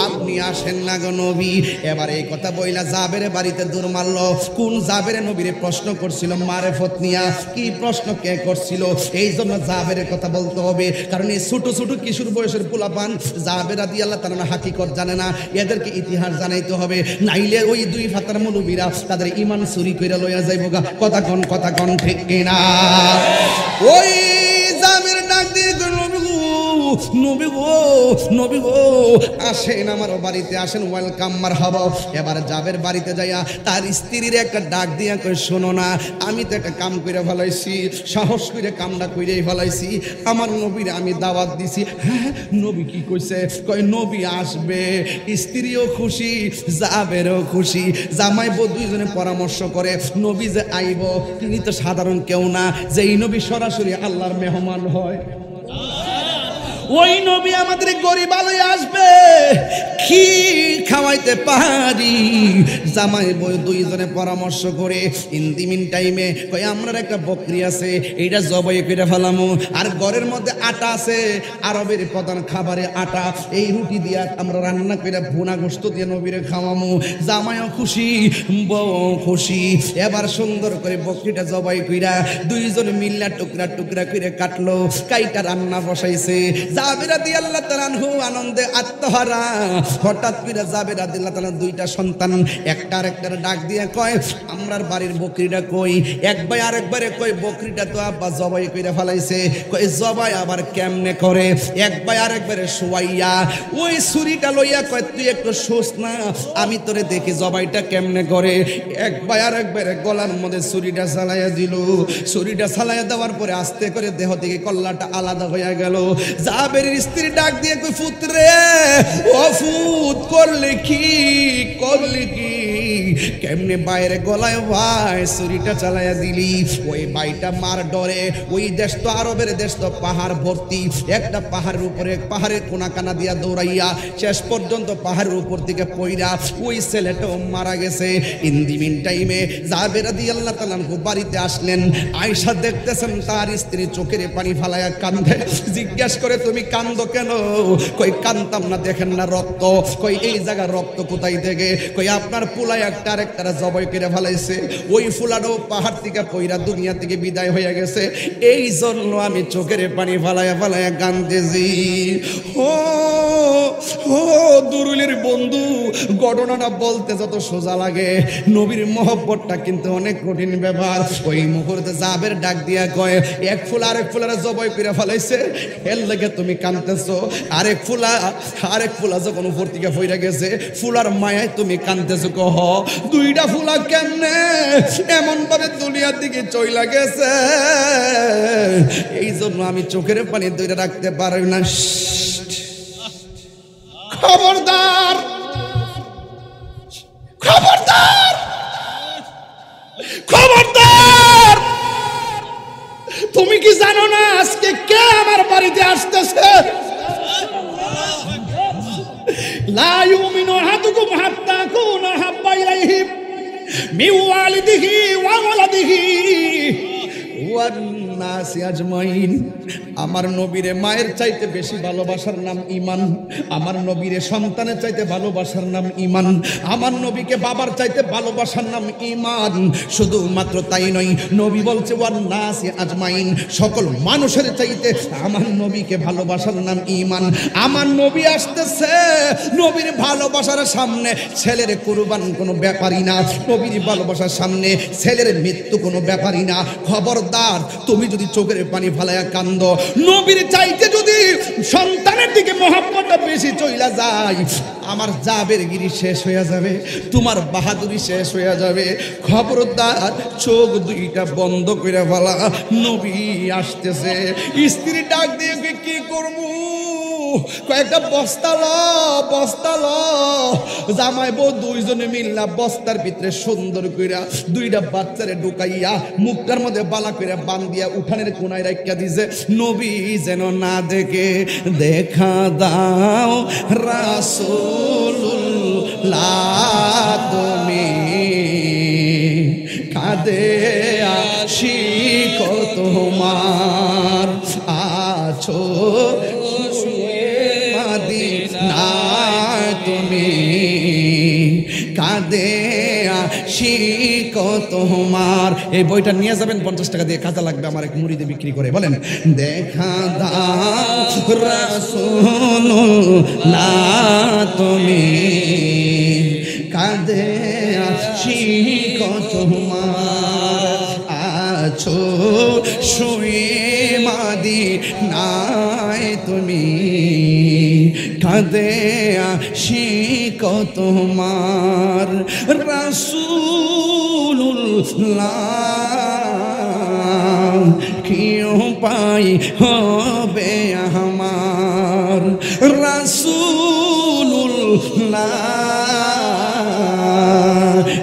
আপনি আসেন না গো নবী। এবার এই কথা বইলা জাবের বাড়িতে দূর মারল। কোন জাবের নবীরে প্রশ্ন করছিল মারেফত নিয়া, কি প্রশ্ন কে করছিল, এই জন্য জাবেরের কথা বলতে হবে। কারণ এই ছোট ছোট কিশোর বয়সের পোলাপান জাবের রাদিয়াল্লাহু তাআলা হাকিকত জানে না, এদেরকে ইতিহাস জানাইতে হবে, নাইলে ওই দুই ফাতার মুলুবিরা তাদের ঈমান চুরি কইরা লইয়া যাইব গা। কথা কোন ঠিক কিনা? ওই জাবের ডাক দিয়ে নবী গো, নবী গো, আসেন আমার বাড়িতে আসেন, ওয়েলকাম মারহাবা। এবার জাবের বাড়িতে যাইয়া তার স্ত্রীর একটা ডাক দিয়া কই, শোনো না, আমি তো একটা কাম করে ফেলাইছি, সাহস করে কামটা কইরেই ফেলাইছি, আমার নবীর আমি দাওয়াত দিছি। হ্যাঁ, নবী কি কইছে? কই নবী আসবে। স্ত্রীও খুশি, জাবেরও খুশি, জামাই বউ দুইজনে পরামর্শ করে নবী যে আইব তিনি তো সাধারণ কেউ না, যে এই নবী সরাসরি আল্লাহর মেহমান হয়, ওই নবী আমাদের গরিব আলোয় আসবে, কি খাওয়াইতে পারি? জামাই বউ দুইজনে পরামর্শ করে ইন দি মিন টাইমে কই আমরা একটা বকরি আছে, এইটা জবাই করে ফেলামু, আর ঘরের মধ্যে আটা আছে, আরবের প্রধান খাবারে আটা, এই রুটি দিয়া আমরা রান্না করে ভুনা গোশত দিয়ে নবীরে খাওয়ামু। জামাইও খুশি, বউ খুশি। এবার সুন্দর করে বকরিটা জবাই কইরা দুইজন মিল্লা টুকরা টুকরা করে কাটলো, কাইটা রান্না বসাইছে। জাবের রাদিয়াল্লাহু তাআলা আনহু আনন্দে আত্মহারা। হঠাৎ করে জাবের রাদিয়াল্লাহু তাআলা দুইটা সন্তান একটা আরেকটার ডাক দিয়ে কয়, আমরার বাড়ির বকরিটা কই? এক ভাই আরেকবারে কই, বকরিটা তো আব্বা জবাই কইরা ফেলাইছে। কই জবাই আবার কেমনে করে? এক ভাই আরেকবারে শুয়াইয়া ওই ছুরিটা লইয়া কয়, তুই একটু শোস না, আমি তোরে দেখি জবাইটা কেমনে করে। এক ভাই আরেকবারে গলার মধ্যে ছুরিটা চালাইয়া দিল। ছুরিটা চালাইয়া দেওয়ার পরে আস্তে করে দেহ থেকে কল্লাটা আলাদা হইয়া গেল। জাবের স্ত্রী ডাক দিয়ে কই, ফুতরে ও ফুত, করলে কি কেমনে বাইরে গলায় ভাই ছুরিটা চালাইয়া দিলি? ওই ভাইটা মার ডরে, ওই দেশ তো আরবের দেশ তো পাহাড় ভর্তি, একটা পাহাড়ের উপরে পাহাড়ের কোনা কানা দিয়া দৌড়াইয়া শেষ পর্যন্ত পাহাড়ের উপর থেকে পইরা ওই ছেলেটাও মারা গেছে। ইন দি মিন টাইমে জাবের রাদিয়াল্লাহু তাআলা বাড়িতে আসলেন, আয়েশা দেখতেছেন তার স্ত্রী চোখের পানি ফালাইয়া কান্দে। জিজ্ঞাসা করে, তুমি কান্দো কেন? কই কান্দতাম না, দেখেন না রক্ত। কই এই জায়গা রক্ত কোথায় থেকে? কই আপনার পোলায় একটা আরেকটা জবাই করে ফেলাইছে, ওই ফুলাটাও পাহাড় থেকে পইরা দুনিয়া থেকে বিদায় হয়ে গেছে, এই জন্য আমি চোখের পানি ফালাইয়া ফালাইয়া কান্দেছি। ও দুরুলের বন্ধু, ঘটনাটা বলতে যত সোজা লাগে, নবীর মহব্বতটা কিন্তু অনেক কঠিন ব্যাপার। ওই মুহূর্তে জাবের ডাক দিয়া কয়, এক ফুল আরেক ফুলারে জবাই করে ফেলাইছে, এর লেগে তো তুমি কাঁদতেছো, আরেক ফুলা যখন উপর থেকে ফইরা গেছে ফুলার মায়ায় তুমি কাঁদতেছো। কহ দুইটা ফুলা কেমনে এমন ভাবে দুনিয়ার দিকে চইলা গেছে, এই জন্য আমি চোখের পানি ধরে রাখতে পারি না। খবরদার, খবরদার, খবরদার, তুমি কি জানো না আজকে কে আমার বাড়িতে আসতেছে? লা ইউমিনু আহাদুকুম হাত্তা কুনা হাব্বা ইলাইহি মিন ওয়ালিদিহি ওয়া ওয়ালাদিহি ওয়ান নাসি আজমাইন। আমার নবীরে মায়ের চাইতে বেশি ভালোবাসার নাম ঈমান। আমার নবীরে সন্তানের চাইতে ভালোবাসার নাম ঈমান। আমার নবীকে বাবার চাইতে ভালোবাসার নাম ঈমান। শুধুমাত্র তাই নয়, নবী বলছে ওয়ান নাসি আজমাইন, সকল মানুষের চাইতে আমার নবীকে ভালোবাসার নাম ঈমান। আমার নবী আসতেছে, নবীর ভালোবাসার সামনে ছেলের কুরবান কোনো ব্যাপারই না, নবীর ভালোবাসার সামনে ছেলের মৃত্যু কোনো ব্যাপারই না। খবরদার, তুমি যদি চোখের পানি ফালায়া কান্দ, নবীর চাইতে যদি সন্তানের দিকে মহব্বতটা বেশি চইলা যায়, আমার জাবের গিরি শেষ হয়ে যাবে, তোমার বাহাদুরি শেষ হয়ে যাবে। খবরদার, চোখ দুইটা বন্ধ করে ফেলা, নবী আসতেছে। স্ত্রী ডাক দিয়ে কি করবো, কয়েকটা বস্তা ল জামাই বউ দুইজনে মিল্লা বস্তার ভিতরে সুন্দর কইরা দুইটা বাচ্চারে ঢুকাইয়া মুখটার মধ্যে বালা কইরা বান্ধিয়া উঠানের কোনায় রাখিয়া দিছে, নবী যেন না দেখে। দেখা দাও রাসূলুল্লাহ তুমি কাঁদে আশিক তোমার আছো তুমি কাঁদে আশিক তোমার। এই বইটা নিয়ে যাবেন, 50 টাকা দিয়ে, কাজে লাগবে আমার এক মুড়িতে বিক্রি করে। বলেন দেখা দাও রাসূলুল্লাহ তুমি কাঁদে আশিক তোমার আছো শুয়ে মাদিনায় তুমি কাঁদে আশিক তোমার। রাসূলুল্লাহ কি উপায় হবে আমার, রাসূলুল্লাহ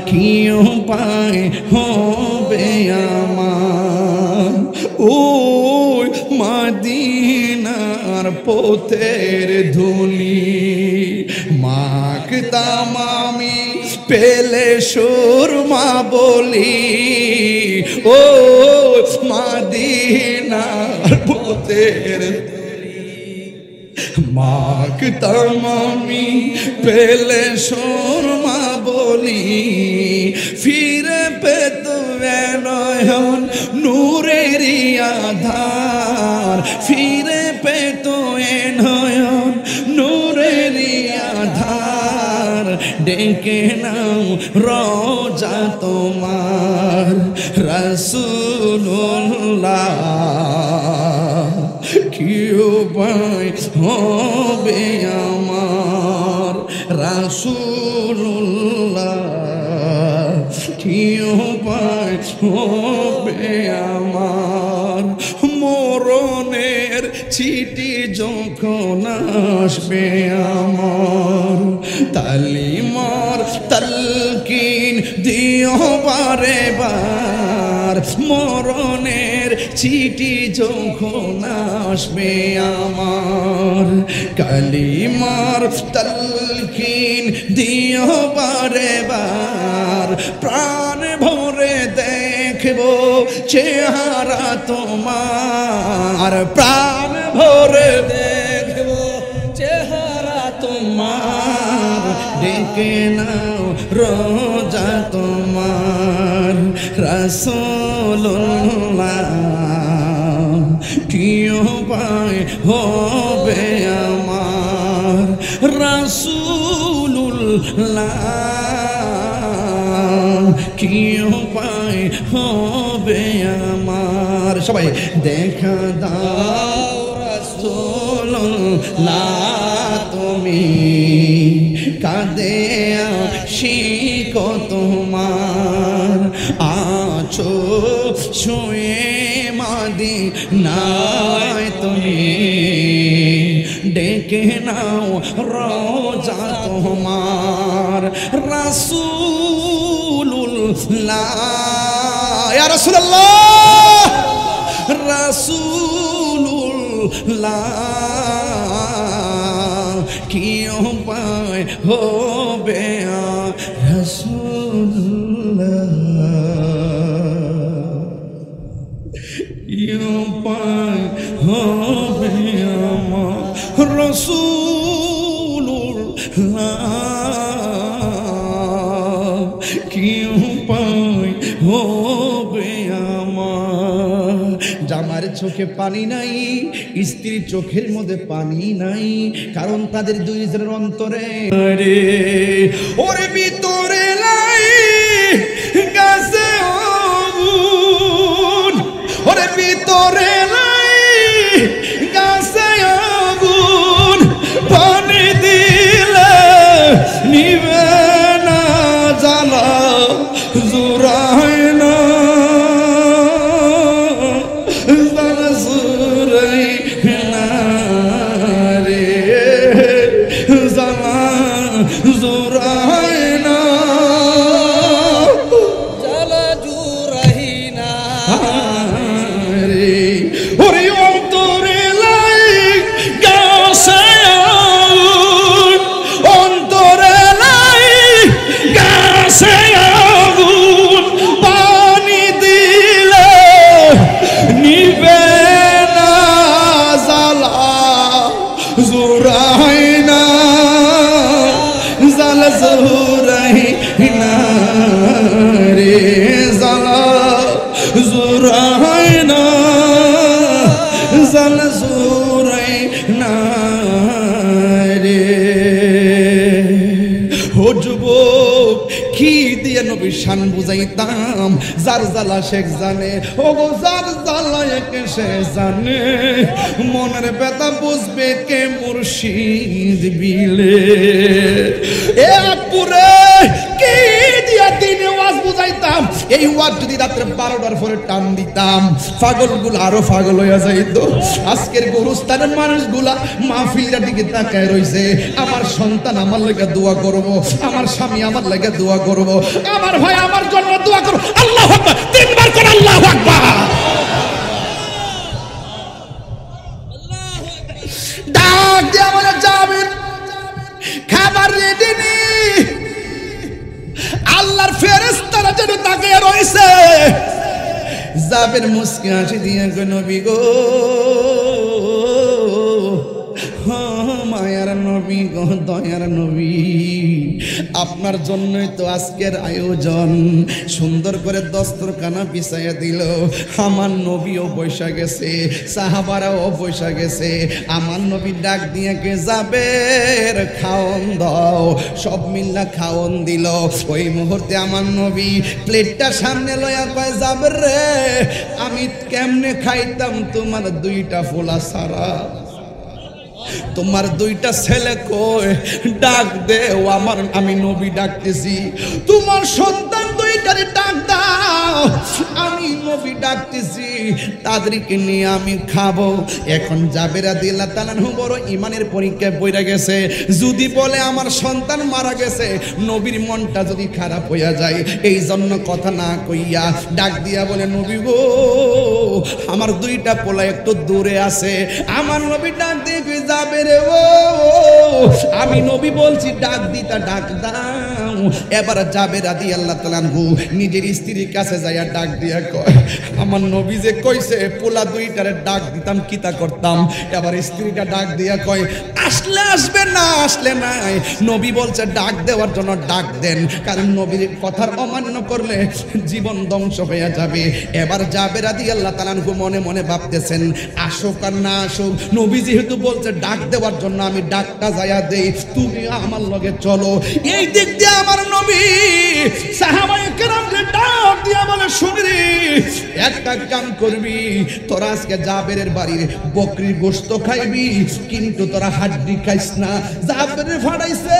কি উপায় হবে আমার। ওই মাদিনার পথের ধুলি মাখতাম আমি পেলে সুরমা বলি, ও মাদিনার পথের মাখতাম আমি পেলে সুরমা বলি, ফিরে পেত নয়ন নূরেরই আধার, ফিরে পেত নয়ন নূরেরই আধার, ডেকে নাও রোজা তোমার রাসূলুল্লাহ কি উপায় হবে আমার, রাসূলুল্লাহ কি উপায় হবে আমার। মরণের চিঠি যখন আসবে আমার, তালিমার তালকিন দিও বারে বার, মরণের চিঠি যখন আসবে আমার, কালিমার তালকিন দিও বারে বার, প্রাণ ভরে দেখবো চেহারা তোমার, প্রাণ ভরে দেখবো চেহারা তোমার, ডেকে নাও রোজা তোমার রাসূলুল্লাহ কি উপায় হবে আমার, রাসূলুল্লাহ কি উপায় হবে আমার। সবাই দেখা দাও রাসূল তুমি কাঁদে আশিক তোমার আছো শুয়ে মদিনায় তুমি ডেকে নাও রোজা তোমার রাসূলুল্লাহ ইয়া রাসূলুল্লাহ রাসূলুল্লাহ কি উপায় হবে রাসূলুল্লাহ কি উপায় হবে আমার রাসূলুল্লাহ কি উপায় হবে আমার জামার চোখে পানি নাই স্ত্রীর চোখের মধ্যে পানি নাই কারণ তাদের দুইজনের অন্তরে রে ওরে ভিতরে লাই গাছে আগুন ওরে ভিতরে লাই গাছে আগুন পানি দিলে নিবে না জ্বালা জুড়ায় না শান বুঝাইতাম যার জ্বালা শেখ জানে ও গো যার জ্বালা একে সে জানে মনের ব্যথা বুঝবে কে মুর্শিদ বিলে এ পুরে কি দিয়া দিনে ওয়াজ বুঝাইতাম এই ওয়াজ যদি রাত্রে 12টার পরে টান দিতাম পাগলগুলো আরো পাগল হইয়া যাইতো আজকের গোরস্থানের মানুষগুলা মাহফিলের দিকে তাকায় রইছে আমার সন্তান আমার লাগা দোয়া করব আমার স্বামী আমার লাগা দোয়া করব আমার ভাই আমার জন্য দোয়া করো আল্লাহু আকবার তিনবার করে আল্লাহু আকবার ডাক দিয়া বলে যাবেন খাবার রেডি নি আল্লাহর ফেরেশতারা যেন তাকিয়ে রইছে যাবেন মুস্কি হাসি দিয়ে কই নবী গো মায়ার নবী গো দয়ার নবী আপনার জন্যই তো আজকের আয়োজন সুন্দর করে দস্তরখানা বিছাইয়া দিল আমার নবীও বৈশা গেছে সাহাবারাও বৈশা গেছে আমার নবী ডাক দিয়ে কে যাবে খাওন দাও সব মিল্লা খাওন দিল ওই মুহূর্তে আমার নবী প্লেটটা সামনে লইয়া কয় যাবে রে আমি কেমনে খাইতাম তোমার দুইটা ফোলা সারা তোমার দুইটা ছেলে কই ডাক দেও আমার আমি নবী ডাকতেছি তোমার সন্তান দুইটারে ডাক দাও আমি নবী ডাকতেছি তাদেরকে নিয়ে আমি খাবো এখন জাবের রাদিয়াল্লাহু তাআলা বড় ঈমানের পরীক্ষায় পড়ে গেছে যদি বলে আমার সন্তান মারা গেছে নবীর মনটা যদি খারাপ হইয়া যায় এই জন্য কথা না কইয়া ডাক দিয়া বলে নবী গো আমার দুইটা পোলা একটু দূরে আছে আমার নবী ডাক দিয়ে যাবে রে ও আমি নবী বলছি ডাক দিতা ডাক দাও এবার জাবের রাদিয়াল্লাহু তাআলা নিজের স্ত্রীর কাছে যাইয়া ডাক দিয়া কয় আমার নবী যে কইছে পোলা দুইটারে ডাক দিতাম কিতা করতাম এবার স্ত্রীটা ডাক দিয়া কয় আসলে আসবে না আসলে নাই নবী বলছে ডাক দেওয়ার জন্য ডাক দেন কারণ নবীর কথার অমান্য করলে জীবন ধ্বংস হয়ে যাবে এবার জাবের রাদিয়াল্লাহু তাআলা মনে মনে ভাবতেছেন আসুক আর না আসুক নবী যেহেতু বলছে ডাক দেওয়ার জন্য আমি ডাকটা যাইয়া দেই তুমি আমার লগে চলো এই দিক দিয়ে আমার নবী সাহাবায়ে কেরামকে ডাক দিয়া বলে শুনরি একটা কাম করবি, তোরা আজকে জাবেরের বাড়ির বকরির গোশত খাইবি, কিন্তু তোরা হাড্ডি খাইস না। জাবেরের ফাড়াইছে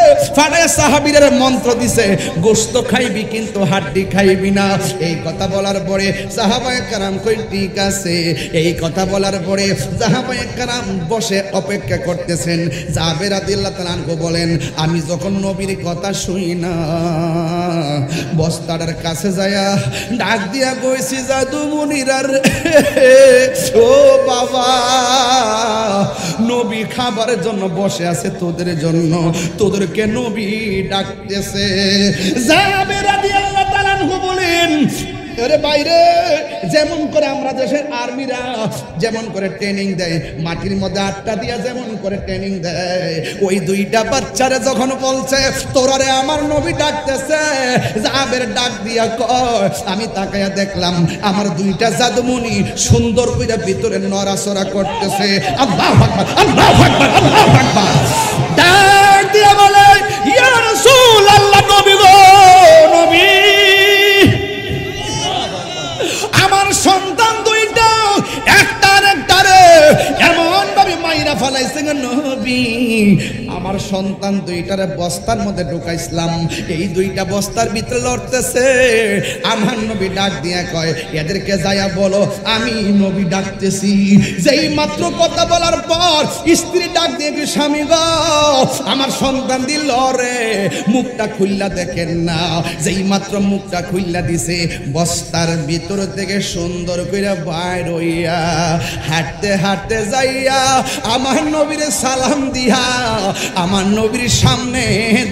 সাহাবীদের মন্ত্র দিছে, গোশত খাইবি কিন্তু হাড্ডি খাইবি না। এই কথা বলার পরে সাহাবায়ে কেরাম কই ঠিক আছে। এই কথা বলার পরে সাহাবায়ে কেরাম বসে অপেক্ষা করতেছেন। জাবের রাদিয়াল্লাহু তাআলা আনহু বলেন, আমি যখন নবীর কথা শুই না, বস্তাটার কাছে যায়া ডাক দিয়া কইছি, জাদু মুনিরার ও বাবা, নবী খাবারের জন্য বসে আছে তোদের জন্য, তোদেরকে নবী ডাকতেছে। জাবের রাদিয়াল্লাহু তাআলা আনহু বলেন, আরে বাইরে যেমন করে আমরা দেশের আর্মিরা যেমন করে ট্রেনিং দেয়, মাটির মধ্যে আটটা দিয়া যেমন করে ট্রেনিং দেয়, ওই দুইটা বাচ্চারা যখন বলছে তোরারে আমার নবী ডাকতেছে, জাবের ডাক দিয়া কয়, আমি তাকায়া দেখলাম আমার দুইটা জাদুমণি সুন্দর করে ভিতরে নড়াচড়া করতেছে। আল্লাহু আকবার, আল্লাহু আকবার, আল্লাহু আকবার। ডাক দিয়া বলে, ইয়া রাসূলুল্লাহ, নবী গো, নবী, আমার সন্তান দুইটা একটার একটারে এমন ভাবে মাইরা ফেলাইছে নবী, আমার সন্তান দুইটারে বস্তার মধ্যে ঢুকাইছিলাম, এই দুইটা বস্তার ভিতরে লড়তেছে। আমার নবী ডাক দিয়া কয়, এদেরকে যাইয়া বলো আমি নবী ডাকতেছি। যেই মাত্র কথা বলার পর স্ত্রী ডাক দিয়ে কি, স্বামী গো, আমার সন্তান দিল রে, মুখটা খুললা দেখেন না। যেই মাত্র মুখটা খুললা দিছে, বস্তার ভিতর থেকে সুন্দর করে বাইর হইয়া হাঁটতে হাঁটতে যাইয়া আমার নবীর সালাম দিয়া আমার নবীর সামনে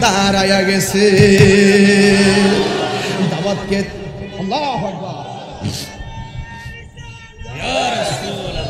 দাঁড়ায়া গেছে। দাওয়াতকে আল্লাহু আকবার। ইয়া রাসূলুল্লাহ,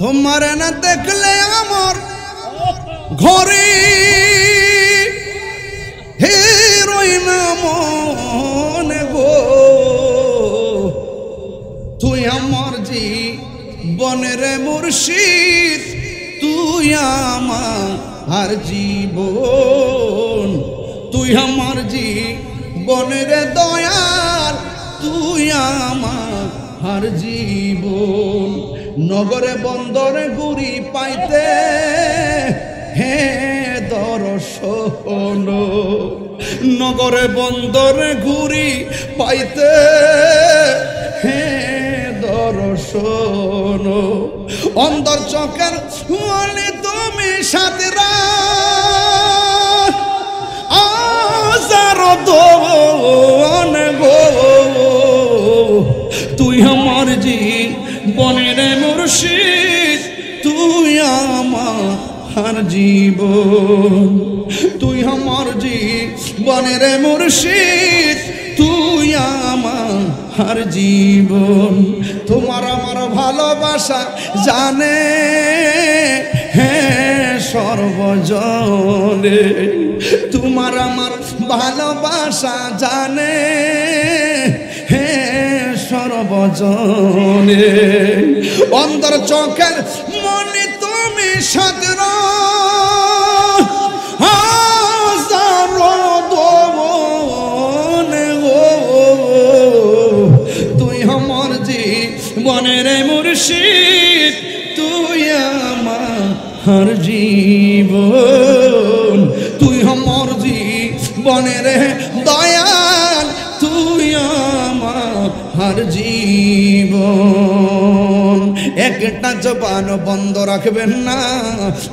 তোমার না দেখলে আমার ঘরে হেরোই না মনে গো, তুই আমার জীবনের মুর্শিদ, তুই আমার জীবন, তুই আমার জীবনের দয়াল, তুই আমার জীবন। নগরে বন্দরে ঘুরি পাইতে হে দর্শন, নগরে বন্দরে ঘুরি পাইতে হে দর্শন। অন্তর চোখের বলে তুমি সাথে আজার দোন গো, তুই আমার জীবনের মুর্শিদ, তুই আমার জীবন, তুই আমার জীবনের মুর্শিদ, তুই আমার জীবন। তোমার আমার ভালোবাসা জানে হ্যাঁ সর্বজনে, তোমার আমার ভালোবাসা জানে হ্যাঁ সর্বজনে। অন্তর চোখের মনে তুমি সাদর তুই আমার জীবনের মুর্শিদ, তুই আমার জীবন, তুই আমার জীবনের দয়াল, তুই আমার জীবন। একটা জবান বন্ধ রাখবেন না,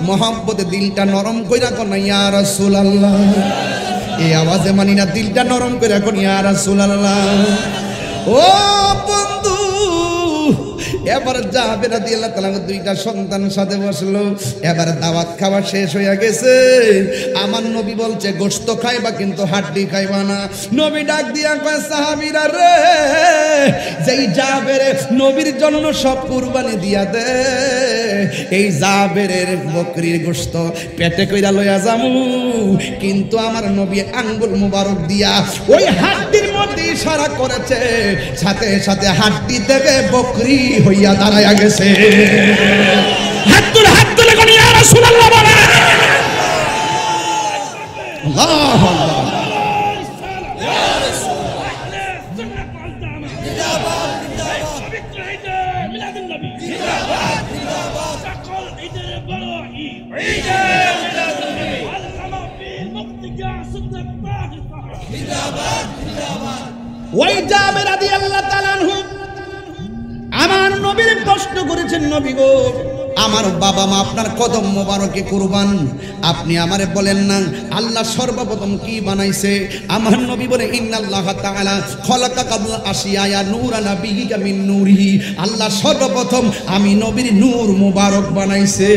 মোহাব্বত দিলটা নরম কইরা কোন ইয়া রাসূলুল্লাহ, এই আওয়াজে মানি না, দিলটা নরম কইরা কোন ইয়া রাসূলুল্লাহ। ও বন্ধু এবার জাবের রাদিয়াল্লাহু তাআলা দুইটা সন্তান সাথে বসলো। এবার দাওয়াত খাওয়া শেষ হয়ে গেছে। আমার নবী বলছে গোশত খাইবা কিন্তু হাড্ডি খাইবা না। নবী ডাক দিয়া কয় সাহাবীরা রে, যেই জাবের নবীর জন্য সব কুরবানি দিয়া দে, এই জাবেরের বকরির গোশত পেটে কইরা লইয়া যামু, কিন্তু আমার নবী আঙ্গুল মুবারক দিয়া ওই হাড্ডির মধ্যে ইশারা করেছে, সাথে সাথে হাড্ডি থেকে বকরি হইয়া দাঁড়ায়া গেছে। হাত তুলে কোন ইয়া রাসূলুল্লাহ বলে আল্লাহু আকবার। ওই জাবের রাদিয়াল্লাহু তাআলা আনহু আমার নবীর প্রশ্ন করেছেন, নবী গো, আমার বাবা মা আপনার কদম মোবারকে কুরবান, আপনি আমারে বলেন না আল্লাহ সর্বপ্রথম কি বানাইছে? আমার নবী বলে ইন্নাল্লাহ তাআলা খলাকা কাবলা আশিয়া নূরান বিহিকা মিন নূরিহি, আল্লাহ সর্বপ্রথম আমি নবীর নূর মোবারক বানাইছে।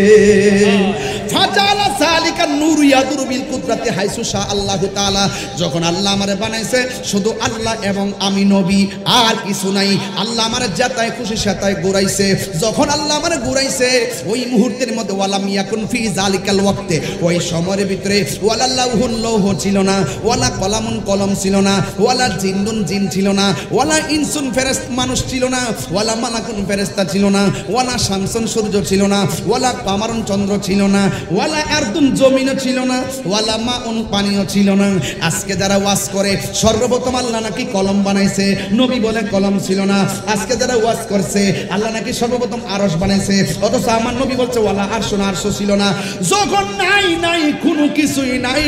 ফাজালা সালিকা নূর ইয়াদুর বিল কুদরাতি হাইসু শা আল্লাহু তাআলা, যখন আল্লাহ আমারে বানাইছে শুধু আল্লাহ এবং আমি নবী, আর কিছু নাই। আল্লাহ আমারে যেটাই খুশি সেটাই ঘুরাইছে। যখন আল্লাহ আমারে ঘুরাইছে ওই মুহূর্তের মধ্যে ওয়ালাম ইয়াকুন ফি যালিকাল ওয়াক্তে, ওই সময়ের ভিতরে ওয়ালা লাউহুন লৌহ ছিল না, ওয়ালা কলামুন কলম ছিল না, ওয়ালা জিন্নুন জিন ছিল না, ওয়ালা ইনসুন ফেরেশতা মানুষ ছিল না, ওয়ালা মালাকুন ফেরেশতা ছিল না, ওয়ালা শামসুন সূর্য ছিল না, ওয়ালা কামারুন চন্দ্র ছিল না, ওয়ালা আরদুন জমিনও ছিল না, ওয়ালা মাউন পানিও ছিল না। আজকে যারা ওয়াজ করে সর্বপ্রথম আল্লাহ নাকি কলম বানাইছে, নবী বলে কলম ছিল না। আজকে যারা ওয়াজ করছে আল্লাহ নাকি সর্বপ্রথম আরশ বানাইছে, অথচ আমার নবী বলছে ওয়ালা আরশ না, আরশ ছিল না। যখন নাই নাই কোনো কিছুই নাই,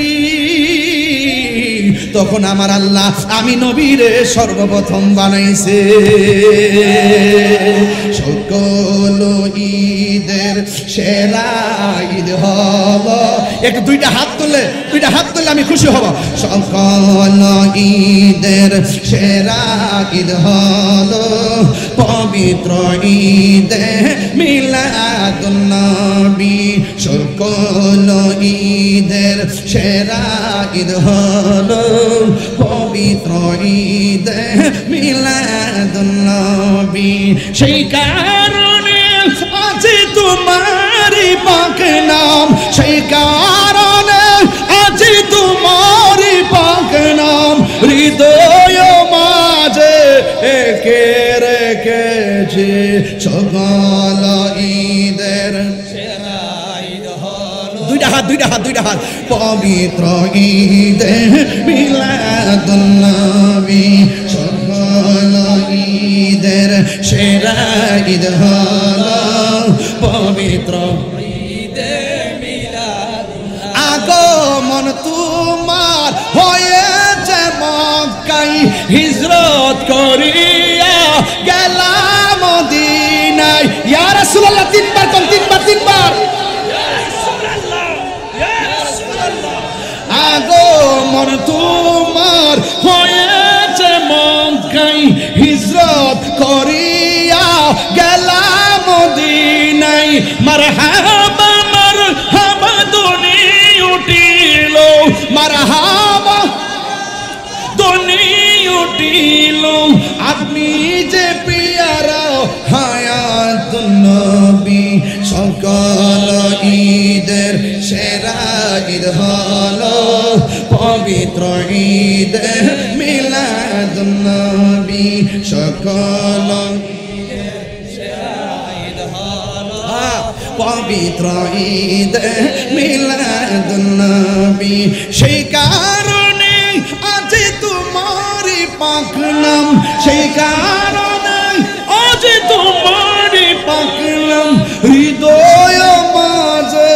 তখন আমার আল্লাহ আমি নবীরে সর্বপ্রথম বানাইছে। সকল ঈদের সেরা ঈদ হব, একটু দুইটা হাত তুললে আমি খুশি হব। সকল ঈদের সেরা ঈদ হলো পবিত্র ঈদে মিলাদুন নবী। সকল ঈদের সেরা ঈদ হলো পবিত্র ঈদে মিলাদুন নবী। সেই কারণে আজ তোমারি পাক নাম, সেই কারণে আজ তোমারি পাক নাম হৃদয় মাঝে একে রেখেছি। সকল ঈদের দুইটা হাত পবিত্র ঈদে মিলাদুন নবী। সকল ঈদের সেরা ঈদ হলো পবিত্র ঈদে মিলাদুন নবী। আগমন তোমার হয়েছে মক্কায়, হিজরত করিয়া গেলাম মদিনায়। ইয়া রাসূলুল্লাহ তিনবার আগমন তোমার হয়েছে মক্কায়, হিজরত করিয়া গেলাম মদিনায়। মারহাবা মারহাবা ধ্বনি উঠিল, মারহাবা ধ্বনি উঠিল, আপনি যে পিয়ারা হায়াতুন নবী। সকল ঈদের সেরা ঈদ হলো পবিত্র ঈদে মিলাদুন নবী। সকল পবিত্র ঈদে মিলাদুন নবী। সেই কারণে আজ তোমারি পাক নাম, সেই কারণে আজ তোমারি পাক নাম হৃদয় মাঝে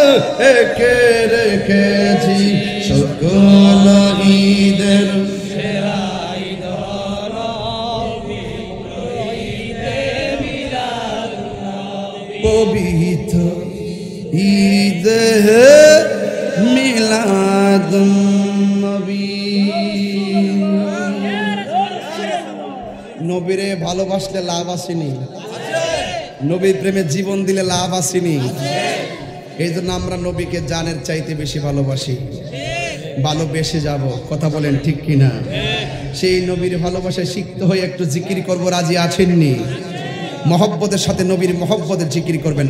একে রেখেছি। সকল ঈদের সেরা ঈদ হলো পবিত্র ঈদে মিলাদুন নবী। নবীরে ভালোবাসলে লাভ আসেনি? নবীর প্রেমে জীবন দিলে লাভ আসেনি। এই জন্য আমরা নবীকে জানের চাইতে বেশি ভালোবাসি, ভালোবেসে যাব। কথা বলেন ঠিক কিনা? সেই নবীর ভালোবাসায় সিক্ত হয়ে একটু জিকির করব, রাজি আছেননি? মহব্বতের সাথে নবীর মহব্বতের জিকির করবেন।